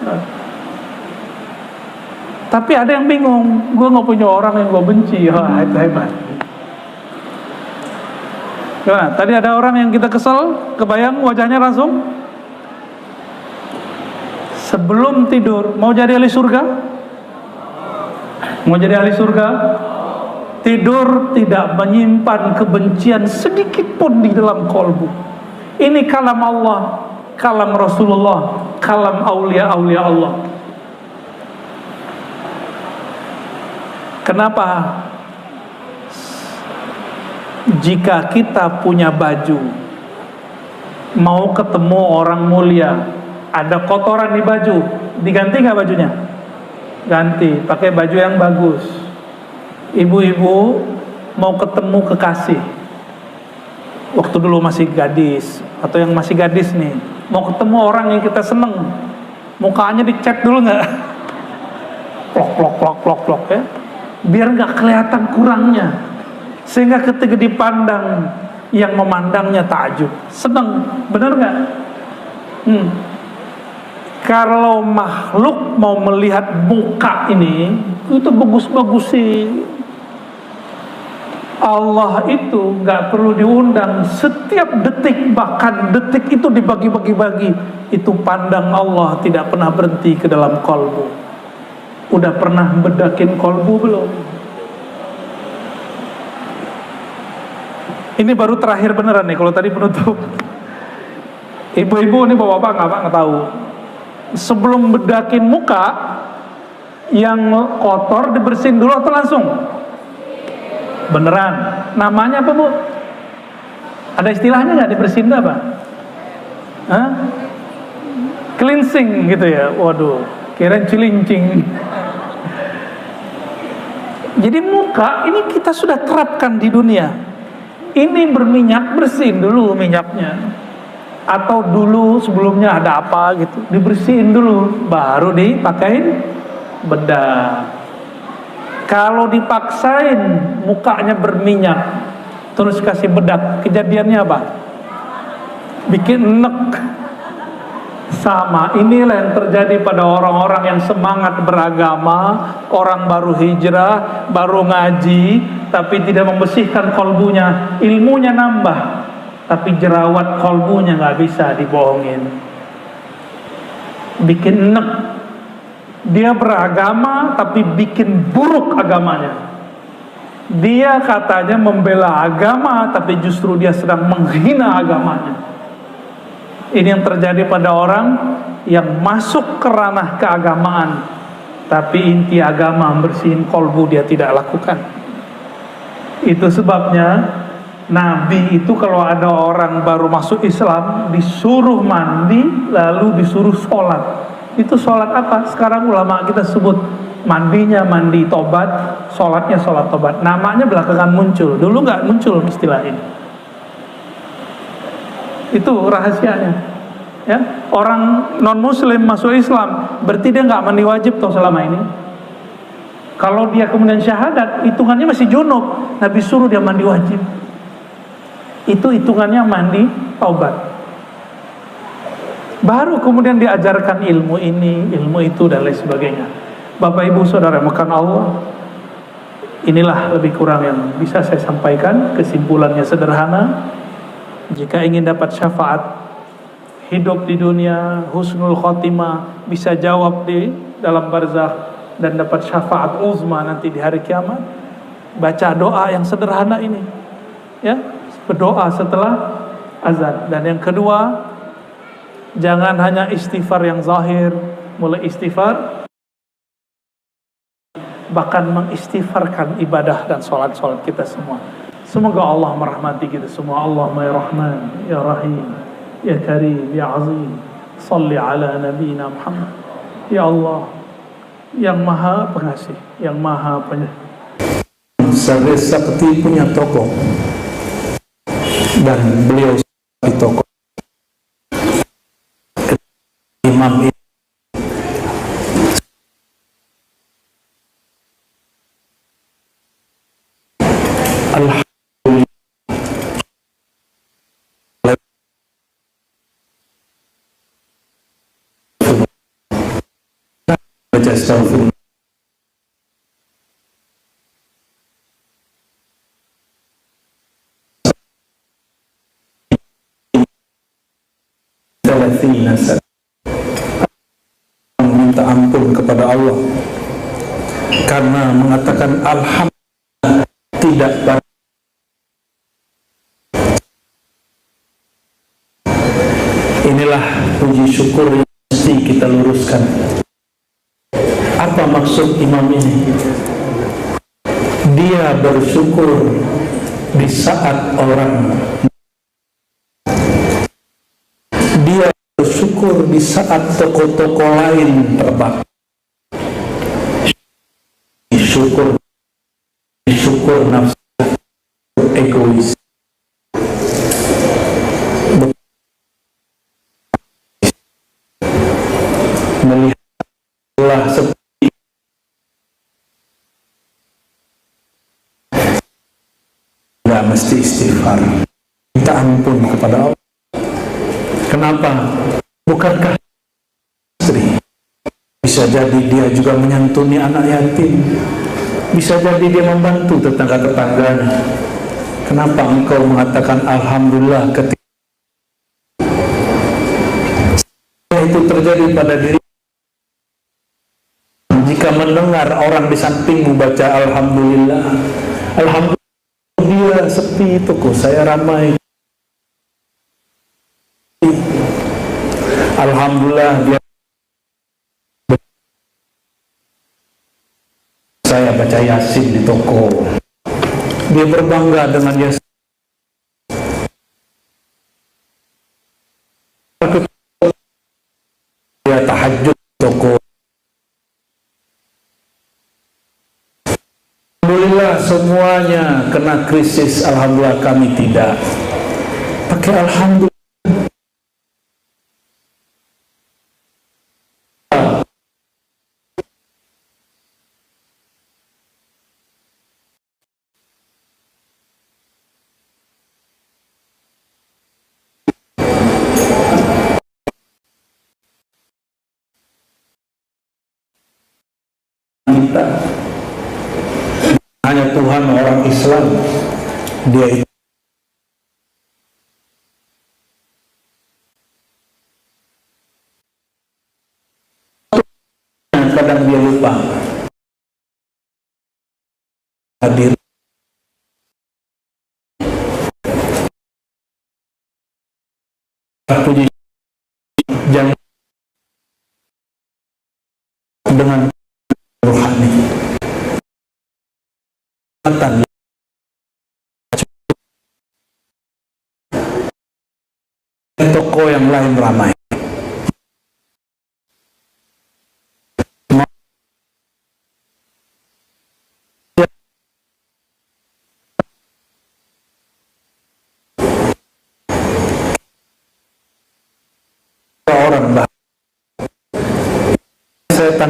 A: Nah. Tapi ada yang bingung, gue gak punya orang yang gue benci. Wah, itu hebat. Nah, tadi ada orang yang kita kesel, kebayang wajahnya langsung. Sebelum tidur, mau jadi ahli surga? Mau jadi ahli surga? Tidur tidak menyimpan kebencian sedikit pun di dalam kolbu. Ini kalam Allah, kalam Rasulullah, kalam aulia-aulia Allah. Kenapa? Jika kita punya baju, mau ketemu orang mulia, ada kotoran di baju, diganti nggak bajunya? Ganti, pakai baju yang bagus. Ibu-ibu mau ketemu kekasih, waktu dulu masih gadis, atau yang masih gadis nih, mau ketemu orang yang kita seneng, mukanya dicat dulu nggak? Plok ya, biar nggak kelihatan kurangnya, sehingga ketika dipandang, yang memandangnya takjub, seneng, benar nggak? Kalau makhluk mau melihat muka ini, itu bagus-bagus sih. Allah itu gak perlu diundang. Setiap detik, bahkan detik itu dibagi-bagi. Itu pandang Allah tidak pernah berhenti ke dalam kolbu. Udah pernah bedakin kolbu belum? Ini baru terakhir beneran nih, kalau tadi penutup. Ibu-ibu ini bapak-bapak nggak tahu. Sebelum bedakin muka, yang kotor dibersihin dulu atau langsung? Beneran. Namanya apa, Bu? Ada istilahnya nggak, dibersihin itu apa? Hah? Cleansing gitu ya. Waduh, kirain cilincing. Jadi muka ini kita sudah terapkan di dunia. Ini berminyak, bersihin dulu minyaknya. Atau dulu sebelumnya ada apa gitu, dibersihin dulu, baru dipakein bedak. Kalau dipaksain mukanya berminyak terus kasih bedak, kejadiannya apa? Bikin enek. Sama, inilah yang terjadi pada orang-orang yang semangat beragama, orang baru hijrah, baru ngaji, tapi tidak membersihkan kolbunya. Ilmunya nambah, tapi jerawat kolbunya nggak bisa dibohongin. Bikin enek. Dia beragama, tapi bikin buruk agamanya. Dia katanya membela agama, tapi justru dia sedang menghina agamanya. Ini yang terjadi pada orang yang masuk ke ranah keagamaan, tapi inti agama bersihin kolbu dia tidak lakukan. Itu sebabnya Nabi itu kalau ada orang baru masuk Islam disuruh mandi lalu disuruh sholat. Itu sholat apa? Sekarang ulama kita sebut mandinya mandi tobat, sholatnya sholat tobat. Namanya belakangan muncul, dulu nggak muncul istilah ini. Itu rahasianya, ya. Orang non muslim masuk Islam berarti dia nggak mandi wajib toh selama ini. Kalau dia kemudian syahadat, hitungannya masih junub. Nabi suruh dia mandi wajib. Itu hitungannya mandi taubat. Baru kemudian diajarkan ilmu ini, ilmu itu dan lain sebagainya. Bapak Ibu Saudara makan Allah, inilah lebih kurang yang bisa saya sampaikan. Kesimpulannya sederhana. Jika ingin dapat syafaat hidup di dunia, husnul khotimah, bisa jawab di dalam barzakh, dan dapat syafaat uzma nanti di hari kiamat, baca doa yang sederhana ini, ya, berdoa setelah azan. Dan yang kedua, jangan hanya istighfar yang zahir, mulai istighfar, bahkan mengistighfarkan ibadah dan sholat-sholat kita semua. Semoga Allah merahmati kita semua. Allahumma ya Rahman, ya Rahim, ya Karim, ya Azim, salli ala nabiyina Muhammad. Ya Allah, yang maha pengasih, yang maha penyayang.
B: Saya seperti punya toko, dan beliau di toko imam ini alhamdulillah baca astagfirullah minta ampun kepada Allah karena mengatakan alhamdulillah tidak baik. Inilah puji syukur yang mesti kita luruskan. Apa maksud imam ini? Dia bersyukur di saat orang, dia bersyukur di saat toko-toko lain terbakar. Syukur nafsu egois. Melihat Allah seperti tidak mesti istighfar, minta ampun kepada Allah. Kenapa? Bukankah istri bisa jadi dia juga menyantuni anak yatim, bisa jadi dia membantu tetangga-tetangganya. Kenapa engkau mengatakan alhamdulillah ketika itu terjadi pada diri? Jika mendengar orang di sampingmu baca alhamdulillah, alhamdulillah dia sepi toko, saya ramai. Alhamdulillah dia, saya baca Yasin di toko, dia berbangga dengan Yasin. Dia tahajud di toko. Alhamdulillah semuanya kena krisis, alhamdulillah kami tidak. Pakai alhamdulillah. kita. Hanya Tuhan orang Islam, dia itu kadang dia lupa hadir. Puji jangan dengan rohani toko yang lain ramai. Orang setan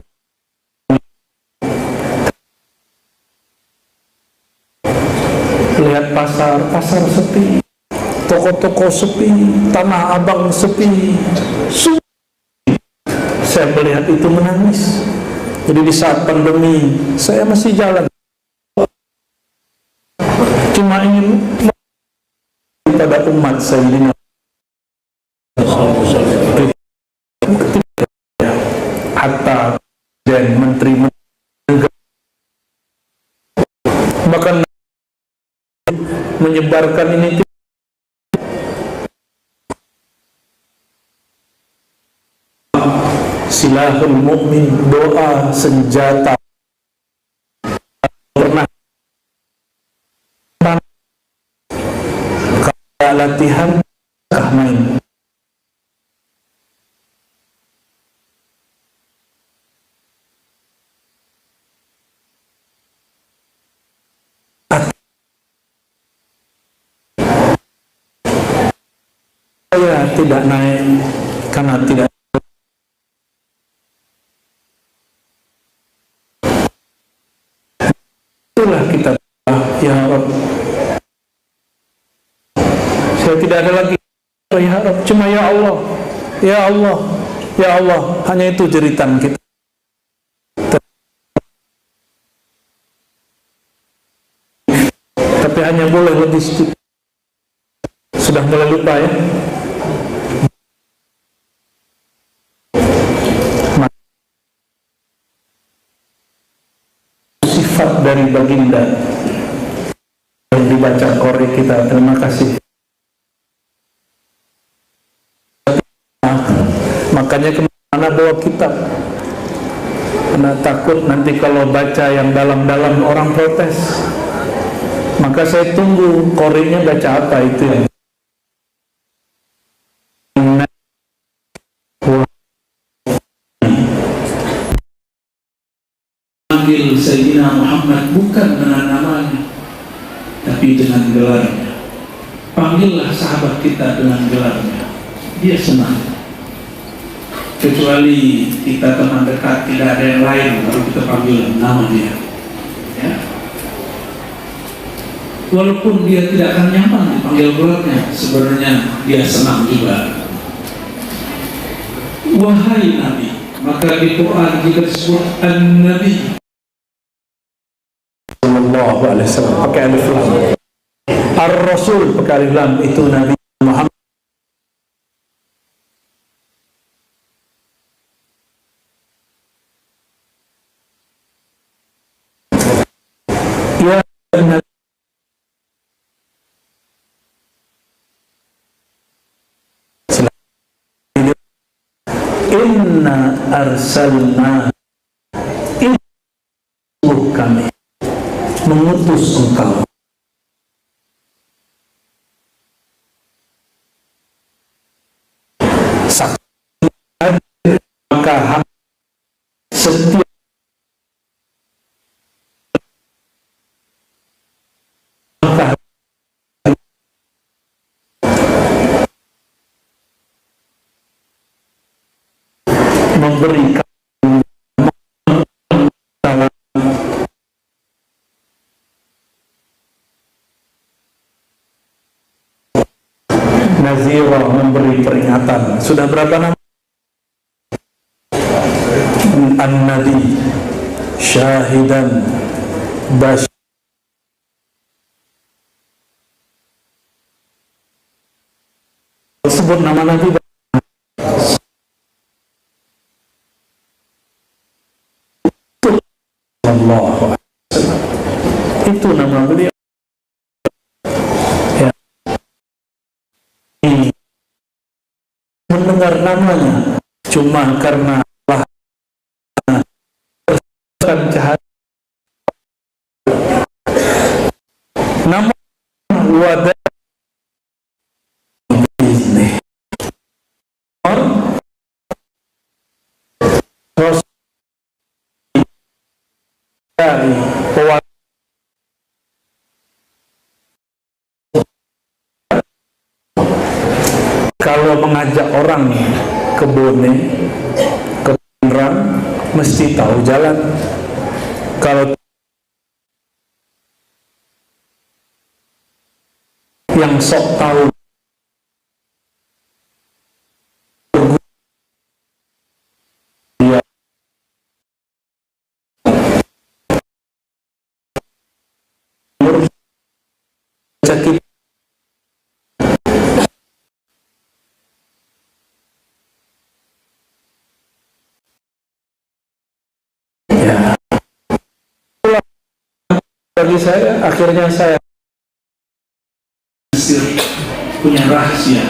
B: lihat pasar sepi, toko-toko sepi, Tanah Abang sepi. Saya melihat itu menangis. Jadi di saat pandemi saya masih jalan, cuma ingin pada umat saya hatta dan menteri bahkan menyebarkan ini silahul mukmin, doa senjata pernah latihan main. Saya tidak naik karena tidak itulah kita ya Rabb. Saya tidak ada lagi ya Rabb, cuma ya Allah, ya Allah, ya Allah, hanya itu jeritan kita. Tapi hanya boleh lebih sedikit. Sudah mulai lupa ya. Sifat dari baginda yang dibaca Qori kita, terima kasih. Makanya kemana bawa kitab, karena takut nanti kalau baca yang dalam-dalam orang protes. Maka saya tunggu Qorinya baca apa itu yang
C: panggil Sayyidina Muhammad bukan dengan namanya, tapi dengan gelarnya. Panggillah sahabat kita dengan gelarnya, dia senang. Kecuali kita teman dekat, tidak ada yang lain, kalau kita panggil nama dia ya. Walaupun dia tidak akan nyaman dipanggil gelarnya, sebenarnya dia senang juga. Wahai Nabi, maka di Quran jika disebut An-Nabi
B: Sallallahu alaihi wasallam pakai alif lam. Ar-Rasul pakai alif lam, itu Nabi Muhammad. Ya Nabi, inna arsalna, kami mengutus engkau maka setiap memberikan nazira, memberi peringatan. Sudah berapa nama? An-Nabi syahidan basyir. Sebut nama Nabi Allah, itu nama beliau. Ya. Mendengar namanya cuma karena Allah cahaya. Nama wadah kalau mengajak orang ke Bone, ke Tangerang, mesti tahu jalan. Kalau yang sok tahu dia sakit. Ya. Bagi saya, akhirnya saya
C: punya rahasia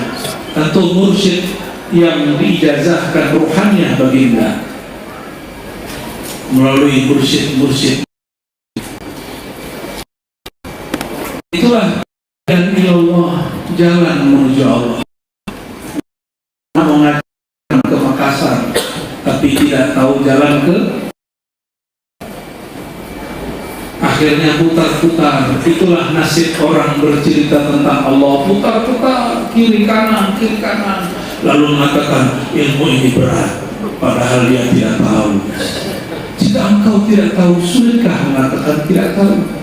C: atau mursyid yang diijazahkan ruhannya baginda melalui mursyid itulah dan ilallah, jalan menuju Allah. Mengajarkan ke Makassar tapi tidak tahu jalan ke, akhirnya putar-putar. Itulah nasib orang bercerita tentang Allah, putar-putar kiri kanan, lalu mengatakan ilmu ini berat, padahal dia tidak tahu. Jika engkau tidak tahu, sulitkah mengatakan tidak tahu?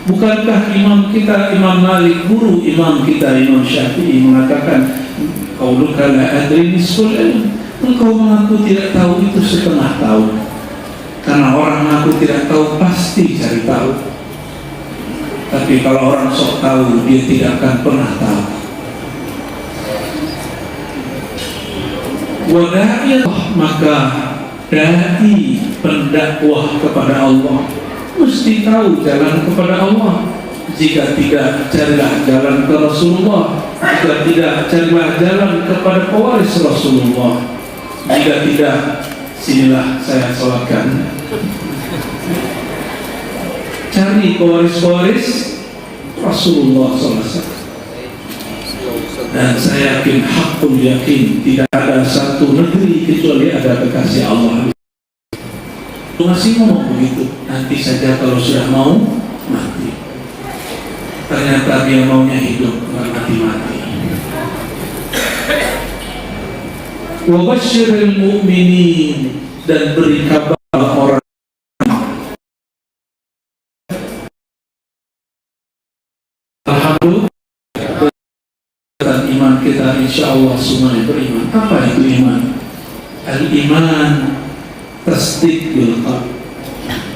C: Bukankah imam kita, Imam Malik, guru imam kita, Imam Syafi'i mengatakan qauluka la adri nisful ilm, engkau mengaku tidak tahu itu setengah tahu. Karena orang mengaku tidak tahu pasti cari tahu. Tapi kalau orang sok tahu, dia tidak akan pernah tahu. Wada'iyah, maka dai pendakwah kepada Allah mesti tahu jalan kepada Allah. Jika tidak, carilah jalan ke Rasulullah. Jika tidak, carilah jalan kepada pewaris Rasulullah. Jika tidak, sinilah saya sholatkan. Cari pewaris-pewaris Rasulullah SAW. Dan saya yakin, hakul yakin, tidak ada satu negeri kecuali ada kekasih Allah. Masih ngomong begitu, nanti saja kalau sudah mau mati. Ternyata dia maunya hidup, bukan mati-mati. Wa basyiril mu'minin, dan beri kabar orang alhamdulillah dan iman kita insya Allah semuanya beriman. Apa itu iman? Al-iman tasdik bil qalb.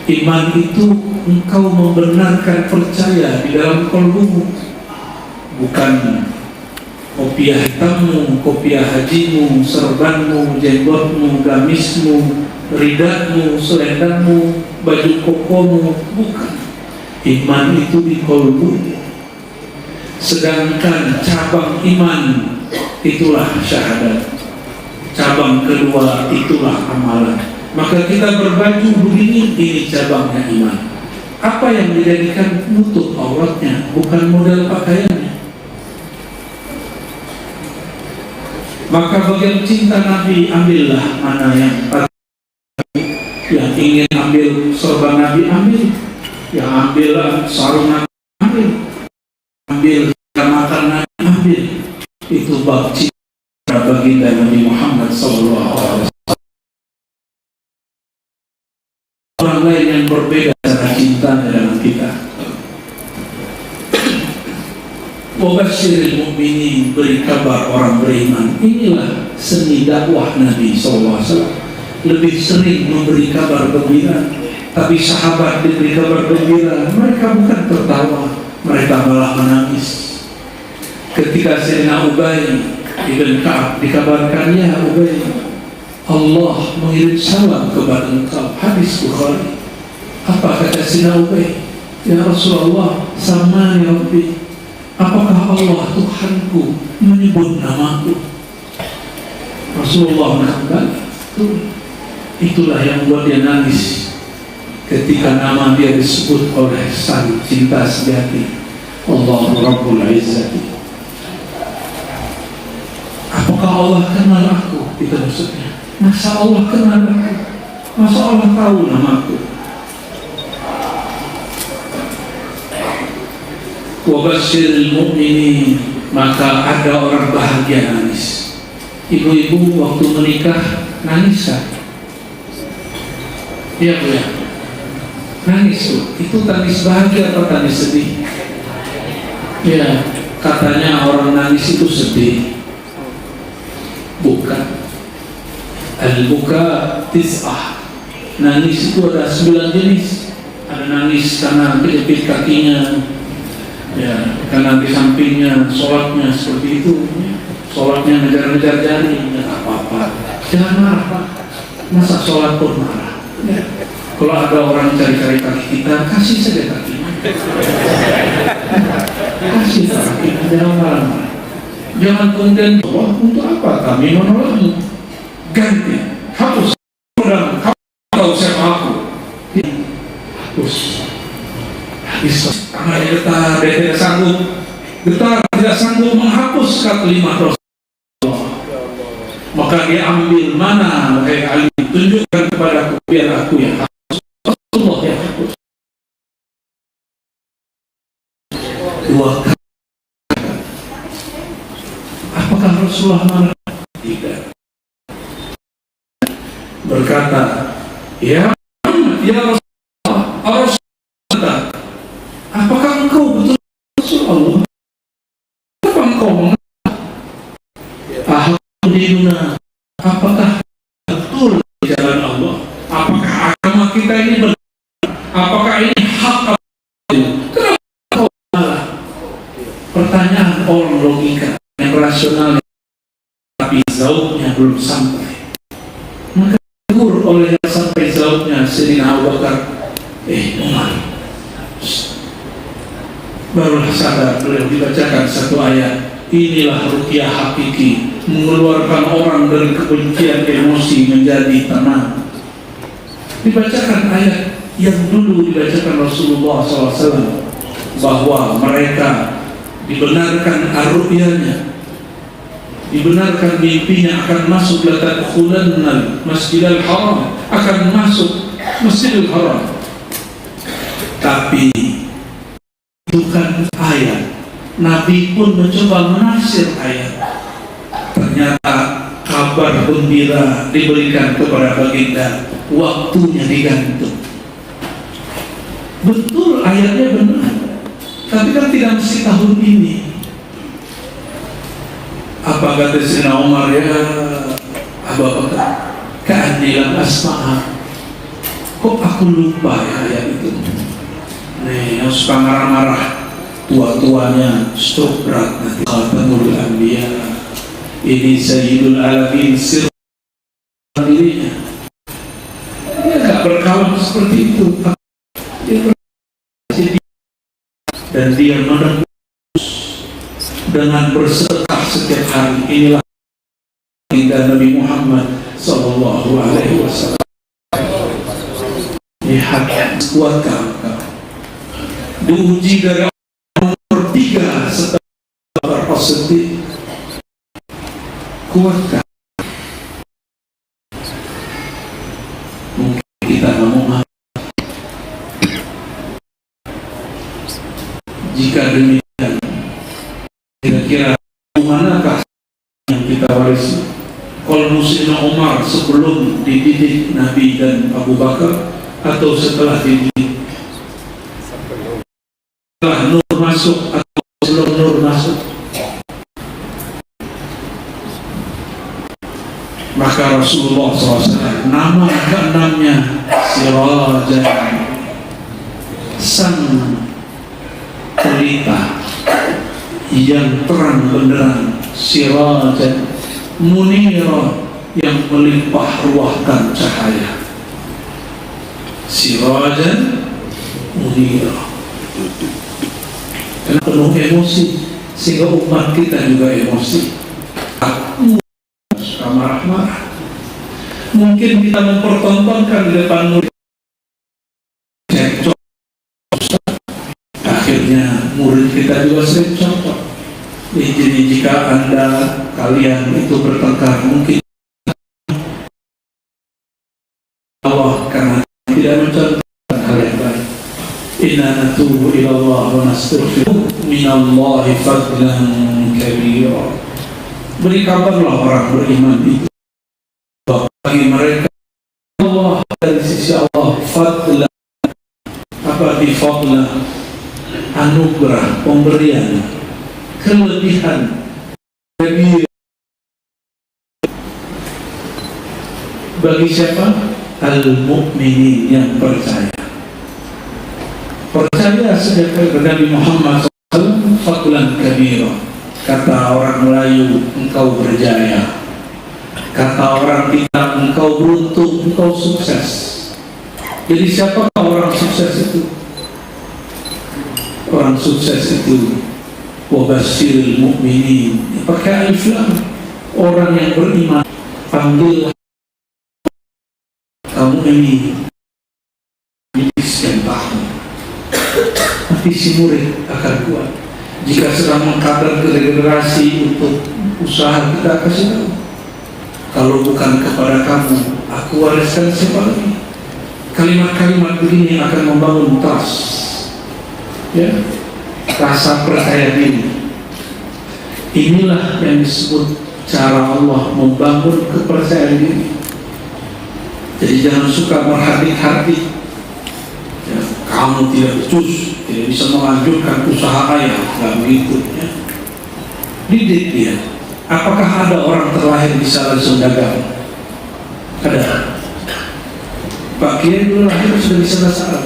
C: Iman itu engkau membenarkan, percaya di dalam kalbumu, bukan kopiah hitammu, kopiah hajimu, serbanmu, jenggotmu, gamismu, ridamu, selendangmu, baju kokomu, bukan. Iman itu di kalbu. Sedangkan cabang iman itulah syahadat. Cabang kedua itulah amalan. Maka kita berbaju begini, ini cabangnya iman. Apa yang dijadikan nutup auratnya, bukan model pakaiannya. Maka bagian cinta Nabi, ambillah mana yang ingin ambil sorban Nabi, ambil. Yang ambil sarung Nabi, ambil makan Nabi, ambil. Itu bab cinta baginda Nabi Muhammad SAW. Orang lain yang berbeda cara cintanya dengan kita. Wabasyiril mu'minin, beri kabar orang beriman. Inilah seni dakwah Nabi SAW. Lebih sering memberi kabar gembira. Tapi sahabat diberi kabar gembira, mereka bukan tertawa, mereka malah menangis. Ketika Sayyidina Ubay ibn Ka'ab dikabarkan, ya Ubay, Allah mengirim salam kepada engkau. Hadis Bukhari. Apa kata Sayyidina Ubay? Ya Rasulullah, samani Rabbi, apakah Allah Tuhanku menyebut namaku? Rasulullah mengatakan, itulah yang membuat dia nangis ketika nama dia disebut oleh sang cinta sejati, Allah Rabbul Izzati. Apakah Allah kenal aku? Itu maksudnya. Masa Allah kenal aku? Masa Allah tahu namaku? Wa basyiril mu'minin, maka ada orang bahagia nangis. Ibu-ibu waktu menikah nangis kan? Iya Bu ya? Nangis tuh. Itu tangis bahagia atau tangis sedih? Ya, katanya orang nangis itu sedih. Bukan. Al-buka tis'ah. Nangis itu ada 9 jenis. Ada nangis karena kejepit kakinya, ya, karena di sampingnya sholatnya seperti itu, sholatnya ngejar-ngejar jari, ya apa-apa, jangan marah Pak. Masa sholat pun marah, ya. Kalau ada orang cari-cari kaki kita, kasih saja kakinya, kasih kakinya, jangan marah. Jangan kemudian, wah untuk apa kami menolakmu? Ganti, hapus, hapus, tahu siapa aku, hapus. Karena dia tidak sanggup, tidak sanggup menghapus kalimat Rasulullah. Maka dia ambil, mana wahai Ali, tunjukkan kepadaku biar aku yang hapus. Rasulullah yang hapus. Dua kali. Apakah Rasulullah marah? Tidak. Berkata, ya Rasulullah, apakah engkau betul Rasulullah? Apa engkau mengenal? Alhamdulillah. Apakah betul di jalan Allah? Apakah agama kita ini benar? Apakah ini hak? Kenapa engkau malah? Pertanyaan orang logika yang rasional, tapi zautnya belum sampai. Maka tegur oleh yang sampai zautnya Sayyidina Abu Bakar, Umar. Barulah sadar, beliau dibacakan satu ayat. Inilah ruqyah hakiki, mengeluarkan orang dari kebencian emosi menjadi tenang. Dibacakan ayat yang dulu dibacakan Rasulullah SAW, bahwa mereka dibenarkan ar-ruqyahnya, dibenarkan mimpinya akan masuk latadkhulannal Masjidil Haram, akan masuk Masjidil Haram. Tapi bukan ayat. Nabi pun mencoba menafsir ayat. Ternyata kabar gembira diberikan kepada baginda, waktunya digantung. Betul ayatnya benar, tapi kan tidak mesti tahun ini. Apa kata Sayyidina Umar, ya Abu Bakar, ka'anni lam asma'a, kok aku lupa ya ayat itu. Nih, yang suka marah-marah, tua-tuanya stroke berat nanti. Khatamul Anbiya, ini Sayyidul Alamin, sir dirinya. Dia gak berkawan seperti itu. Dia dan dia menembus dengan bersedekah setiap hari. Inilah indah Nabi Muhammad Sallallahu Alaihi Wasallam. Lihat kuatkah engkau? Diuji dari nomor 3 setelah positif. Kuatkah? Mungkin kita mau. Jika demikian, kira-kira manakah yang kita warisi? Kalau Sayyidina Umar sebelum dididik Nabi dan Abu Bakar, atau setelah dididik? Setelah nur masuk atau sebelum nur masuk? Maka Rasulullah SAW, nama keenamnya Sirajan, sang pelita yang terang benderang, Sirajan Munira, yang melimpah ruahkan cahaya, Sirajan Munira. Karena penuh emosi, sehingga umat kita juga emosi. Aku suka marah-marah. Mungkin kita mempertontonkan di depan murid, akhirnya murid kita juga sering contoh. Jadi jika kalian itu bertengkar, mungkin Allah karena tidak mencontohkan hal yang baik. Inna natubu ilallah wa nastaghfiruh minallahi fadlan kabira. Beri kabarlah orang beriman itu bagi mereka Allah dari sisi Allah fadlan, apa di fadlan, anugerah, pemberian, kelebihan bagi siapa? Al-mu'minin, yang percaya sejak Nabi Muhammad SAW, fadlan kabira. Kata orang Melayu, engkau berjaya. Kata orang kita, engkau beruntung, engkau sukses. Jadi siapa orang sukses itu? Orang sukses itu wabashiril mu'minin, pakai alif lam, orang yang beriman. Panggil kamu ini miskin paham, nanti si murid akan kuat. Jika sedang mengkader ke generasi untuk usaha, kita kasih tahu, kalau bukan kepada kamu, aku wariskan siapa lagi. Kalimat-kalimat begini akan membangun trust, ya, rasa percaya diri. Inilah yang disebut cara Allah membangun kepercayaan diri. Jadi jangan suka berhati-hati, ya, kamu tidak becus, tidak bisa melanjutkan usaha ayah, nggak begitu, ya. Didik dia. Apakah ada orang terlahir bisa langsung dagang? Ada. Pak Kiai dulu lahir sudah bisa bahasa Arab.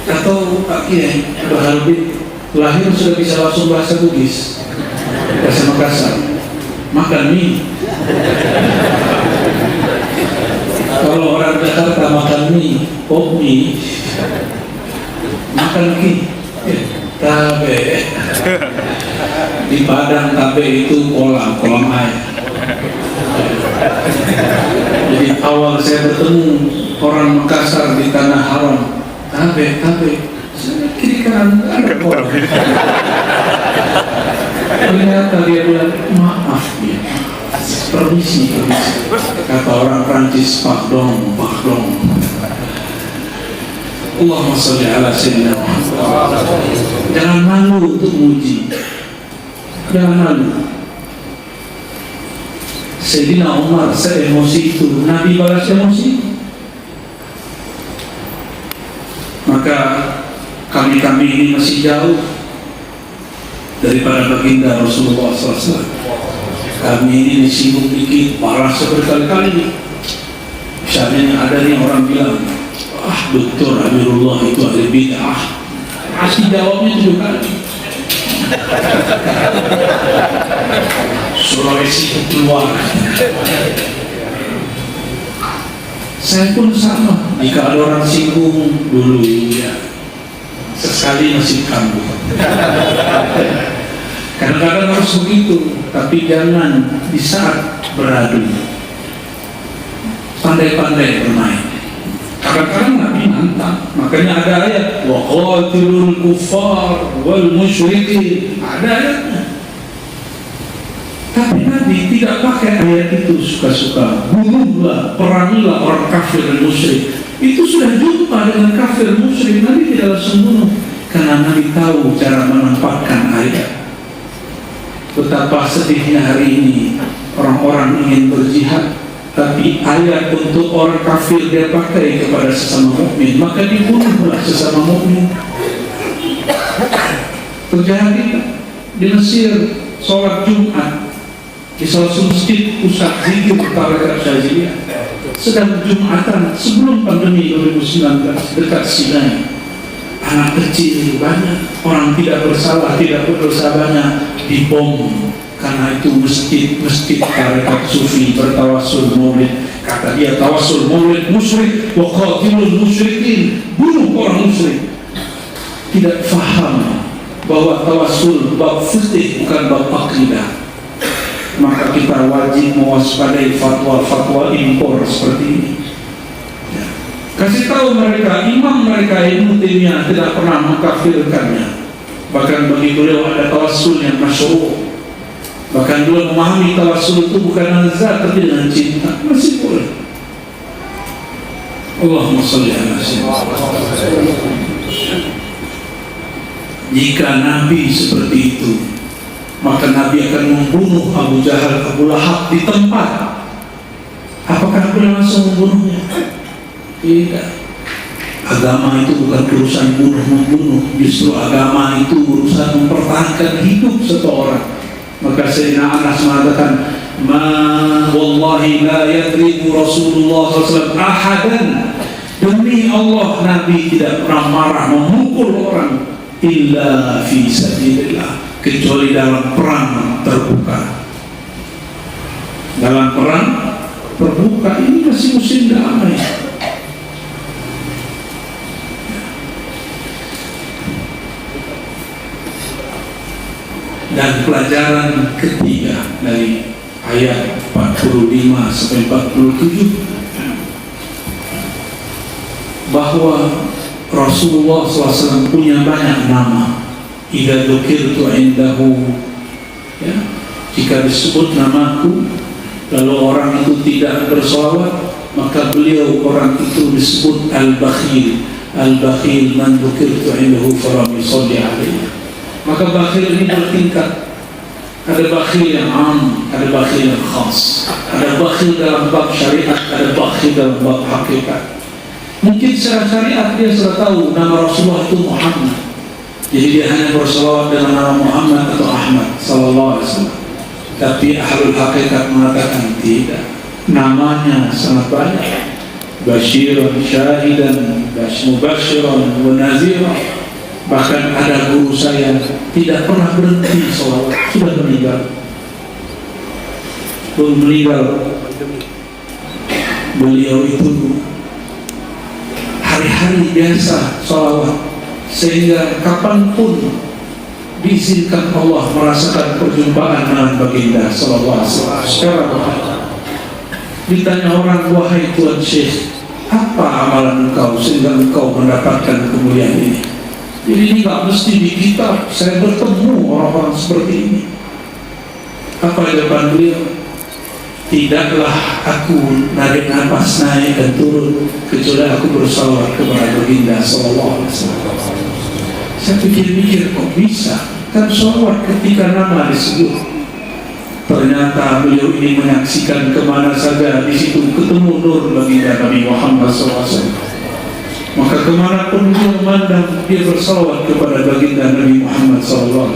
C: Atau Pak Kiai Bahalbi lahir sudah bisa langsung bahasa Bugis, bahasa Makassar. Makan mie. Kalau orang Jakarta makan mie, pop mie, makan ki, tabe. Di Padang tabe itu kolam air. Jadi awal saya bertemu orang Makassar di tanah haram, tabe, saya kiri kanan ada kolam. Ternyata dia bilang, maaf ya, permisi. Kata orang Prancis, pardon. Allahumma sholli ala sayyidina Muhammad. Jangan malu untuk muji, jangan malu. Sayyidina Umar se-emosi itu, Nabi balas emosi. Maka kami ini masih jauh daripada baginda Rasulullah SAW. Kami ini disinggung dikit, marah berkali-kali. Misalnya ada nih orang bilang, Dr. Amirullah itu ahli bid'ah. Masih jawabnya 7 kali. Sulawesi keluar. Saya pun sama. Jika ada orang singgung dulu, ya, sesekali masih kambuh. Kadang-kadang harus begitu, tapi jangan di saat beradu. Pandai-pandai bermain. Kadang-kadang Nabi nantang. Makanya ada ayat, wa qatilul kuffar wal musyrikin. Ada ayatnya. Tapi Nabi tidak pakai ayat itu suka-suka. Bunuhlah, perangilah orang kafir dan musyrik. Itu sudah jumpa dengan kafir musyrik, Nabi tidak langsung bunuh. Karena Nabi tahu cara menempatkan ayat. Betapa sedihnya hari ini orang-orang ingin berjihad, tapi ayat untuk orang kafir dia pakai kepada sesama mukmin, maka dibunuhlah sesama mukmin. Terjadi di Mesir, sholat Jumat di salah satu masjid pusat zikir tarekat Syadziliyah. Sedang Jumatan sebelum pandemi 2019 dekat Sinai, anak kecil banyak, orang tidak bersalah, tidak berdosa banyak dibom karena itu masjid tarekat sufi bertawassul maulid. Kata dia, tawassul maulid musyrik wa qatilul musyrikin, bunuh orang musyrik. Tidak faham bahwa tawassul bab fikih bukan bab akidah. Maka kita wajib mewaspadai fatwa-fatwa impor seperti ini. Kasih tahu mereka, imam mereka Ibnu Taimiyah tidak pernah mengkafirkannya. Bahkan bagi beliau ada tawassul yang masyhur. Bahkan beliau memahami tawassul itu bukan nazar tapi dengan cinta. Masih boleh. Allahumma shalli ala sayyidina. Jika Nabi seperti itu, maka Nabi akan membunuh Abu Jahal, Abu Lahab di tempat. Apakah beliau langsung membunuhnya? Tidak. Agama itu bukan urusan bunuh-membunuh. Justru agama itu urusan mempertahankan hidup seseorang. Maka Sayyidina Anas mengatakan, ma wallahi la yadribu Rasulullah SAW ahadan. Demi Allah, Nabi tidak pernah marah memukul orang illa fi sabilillah, kecuali dalam perang terbuka. Dalam perang terbuka ini masih musim damai. Dan pelajaran ketiga dari ayat 45 sampai 47, bahwa Rasulullah SAW punya banyak nama. Idza dzukirtu indahu, ya, jika disebut namaku lalu orang itu tidak bersolawat, maka beliau orang itu disebut al-bakhil. Al-bakhil man dzukirtu indahu falam yusalli alaihi. Maka bakhil ini bertingkat. Ada bakhil yang am, ada bakhil yang khas. Ada bakhil dalam bab syariat, ada bakhil dalam bab hakikat. Mungkin secara syariat dia sudah tahu nama Rasulullah itu Muhammad, jadi dia hanya berselawat dengan nama Muhammad atau Ahmad sallallahu alaihi wasallam. Tapi ahlul hakikat mengatakan tidak, namanya sangat banyak. Basyiran, syahidan, mubasyiran, wa naziran. Bahkan ada guru saya tidak pernah berhenti selawat, sudah meninggal. Belum meninggal, beliau itu hari-hari biasa selawat, sehingga kapanpun diizinkan Allah merasakan perjumpaan dengan baginda sallallahu alaihi wasallam. Sekarang ditanya orang, wahai Tuan Syekh, apa amalan engkau sehingga engkau mendapatkan kemuliaan ini? Jadi ini gak mesti di kitab. Saya bertemu orang-orang seperti ini. Apa jawaban beliau? Tidaklah aku narik nafas naik dan turun kecuali aku bersalawat kepada baginda sallallahu alaihi wasallam. Saya pikir-pikir, kok bisa? Kan salawat ketika nama disebut. Ternyata beliau ini menyaksikan kemana saja di situ ketemu nur baginda Nabi Muhammad SAW. Maka kemanapun dia memandang, dia bersalawat kepada baginda Nabi Muhammad SAW.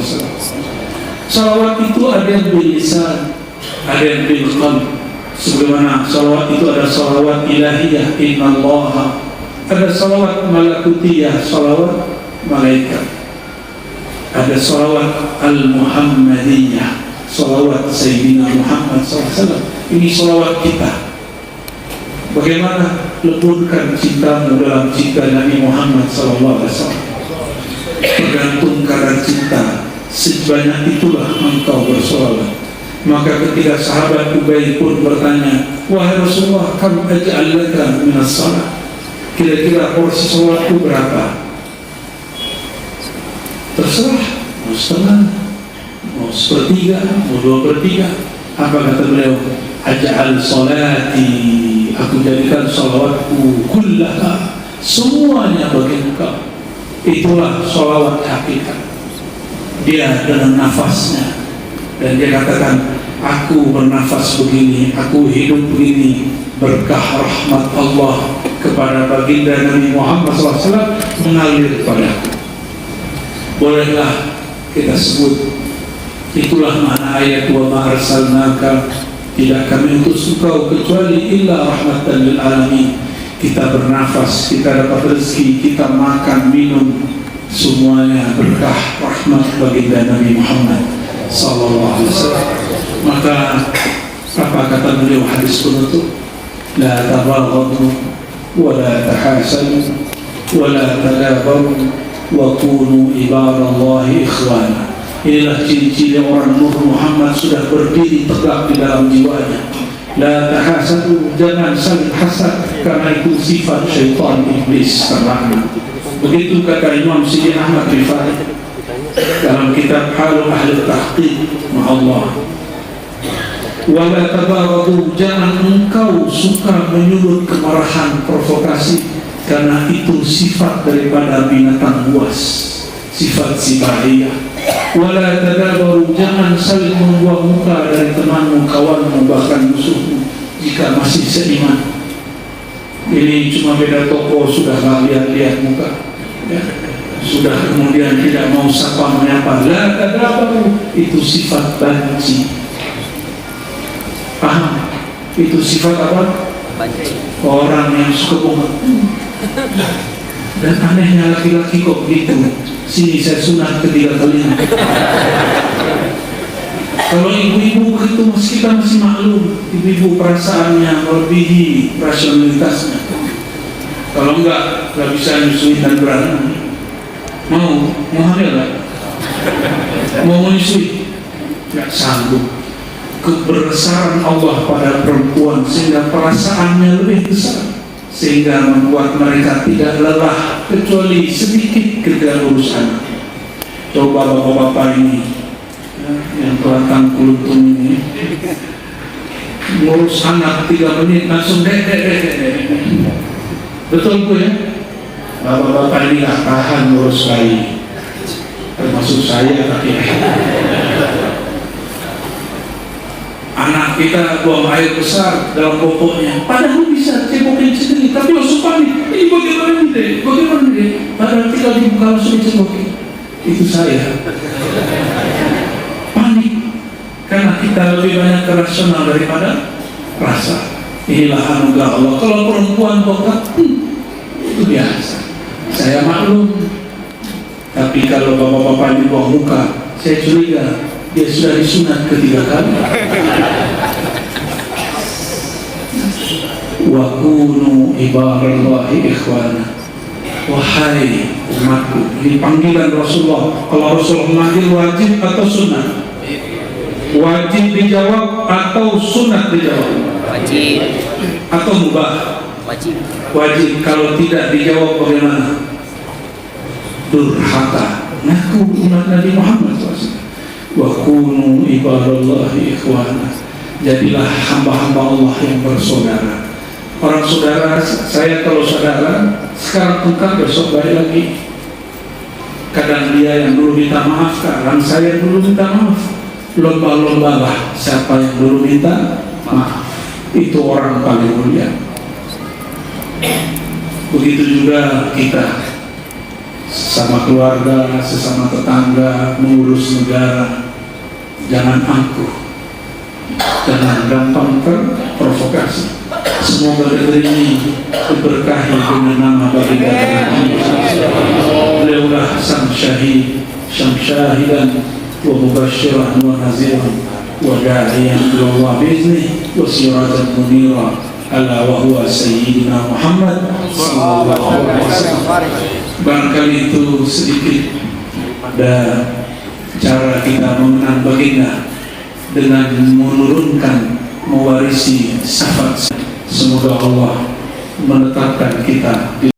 C: Salawat itu ada yang bil lisan, ada yang bil qalb. Sebagaimana salawat itu ada salawat ilahiyah, innallaha, ada salawat malakutiyah, salawat malaikat. Ada salawat al-muhammadiyah, salawat Sayyidina Muhammad SAW. Ini salawat kita. Bagaimana leburkan cintamu dalam cinta Nabi Muhammad SAW. Tergantung kadar cinta, sebanyak itulah engkau bersolawat. Maka ketika sahabat Ubay pun bertanya, wahai Rasulullah, kam aj'al laka minas salat, kira-kira porsi salatku berapa? Terserah, mau setengah, mau sepertiga, mau 2/3. Apa kata beliau? Aj'al salati, aku jadikan salawatku kullaha, semuanya bagi engkau. Itulah salawat hakikat. Dia dengan nafasnya, dan dia katakan, aku bernafas begini, aku hidup begini, berkah rahmat Allah kepada baginda Nabi Muhammad SAW mengalir kepadaku. Bolehlah kita sebut Itulah makna ayat wa ma arsalnaka, tidak kami utus engkau kecuali illa rahmatan lil alamin. Kita bernafas, kita dapat rezeki, kita makan, minum, semuanya berkah rahmat baginda Nabi Muhammad sallallahu alaihi wasallam. Maka apa kata beliau hadis penutup? La tabaghadu wa la tahasadu wa la tadabaru wa kunu ibadallahi ikhwana. Inilah ciri-ciri orang Nur Muhammad sudah berdiri tegak di dalam jiwanya. La tahasadu, jangan saling hasad, karena itu sifat syaitan iblis terlaknat. Begitu kata Imam Syekh Ahmad Rifai dalam kitab Halul Ahli Tahqiq ma'allah. Wala tabaradu, jangan engkau suka menyulut kemarahan, provokasi, karena itu sifat daripada binatang buas, sifat sibahiyah. Wala tadabaru, jangan saling membuang muka dari temanmu, kawanmu, bahkan musuhmu jika masih seiman. Ini cuma beda toko, sudah gak lihat-lihat muka ya. Sudah kemudian tidak mau sapa menyapa. La tadabaru, itu sifat banci. Paham? Itu sifat apa? Banci. Orang yang suka bohong. Dan anehnya laki-laki kok begitu. Sini saya sunat ketiga kalinya. Kalau ibu-ibu itu kita masih maklum, ibu-ibu perasaannya melebihi rasionalitasnya. Kalau enggak bisa nyusuin dan beranak. Mau hamil gak? Mau menyusui? Gak sanggup. Kebesaran Allah pada perempuan sehingga perasaannya lebih besar, sehingga membuat mereka tidak lelah kecuali sedikit ketika urus anak. Coba bapak-bapak ini ya, yang kelihatan kultum ini ngurus anak 3 menit langsung dek. Betul Bu ya? Bapak-bapak ini gak tahan ngurus bayi, termasuk saya tapi anak kita buang air besar dalam popoknya, padahal bisa cebokin sendiri, tapi langsung panik. Ini bagaimana deh? Padahal tinggal dibuka langsung dicebokin. Itu saya. Panik karena kita lebih banyak rasional daripada rasa. Inilah anugerah Allah. Kalau perempuan bokat, itu biasa. Saya maklum. Tapi kalau bapak-bapak ini buang muka, saya curiga dia sudah disunat 3 kali. Wa kunu ibadallahi ikhwana. Wahai umatku, ini panggilan Rasulullah. Kalau Rasulullah memanggil, wajib atau sunnah? Wajib dijawab atau sunnah dijawab?
D: Wajib.
C: Atau mubah?
D: Wajib.
C: Wajib. Kalau tidak dijawab bagaimana? Durhaka. Ngaku umat Nabi Muhammad SAW. Wa kunu ibadallahi ikhwana. Jadilah hamba-hamba Allah yang bersaudara. Orang saudara, saya kalau saudara sekarang tukar, besok balik lagi. Kadang dia yang dulu minta maaf, kadang saya yang dulu minta maaf. Lomba-lombalah siapa yang dulu minta maaf. Itu orang paling mulia. Begitu juga kita, sesama keluarga, sesama tetangga, mengurus negara. Jangan angkuh, jangan gampang terprovokasi. Semoga negeri ini diberkahi dengan nama baginda Nabi. Beliaulah sang syahid, sang syahidan, wa mubasyiran wa naziran, wa da'iyan ila Allah bi'izni, wa sirajan munira, ala wa huwa sayyidina Muhammad sallallahu alaihi wasallam. Barangkali itu sedikit dan cara kita mengenang baginda dengan menurunkan, mewarisi sifat. Semoga Allah menetapkan kita di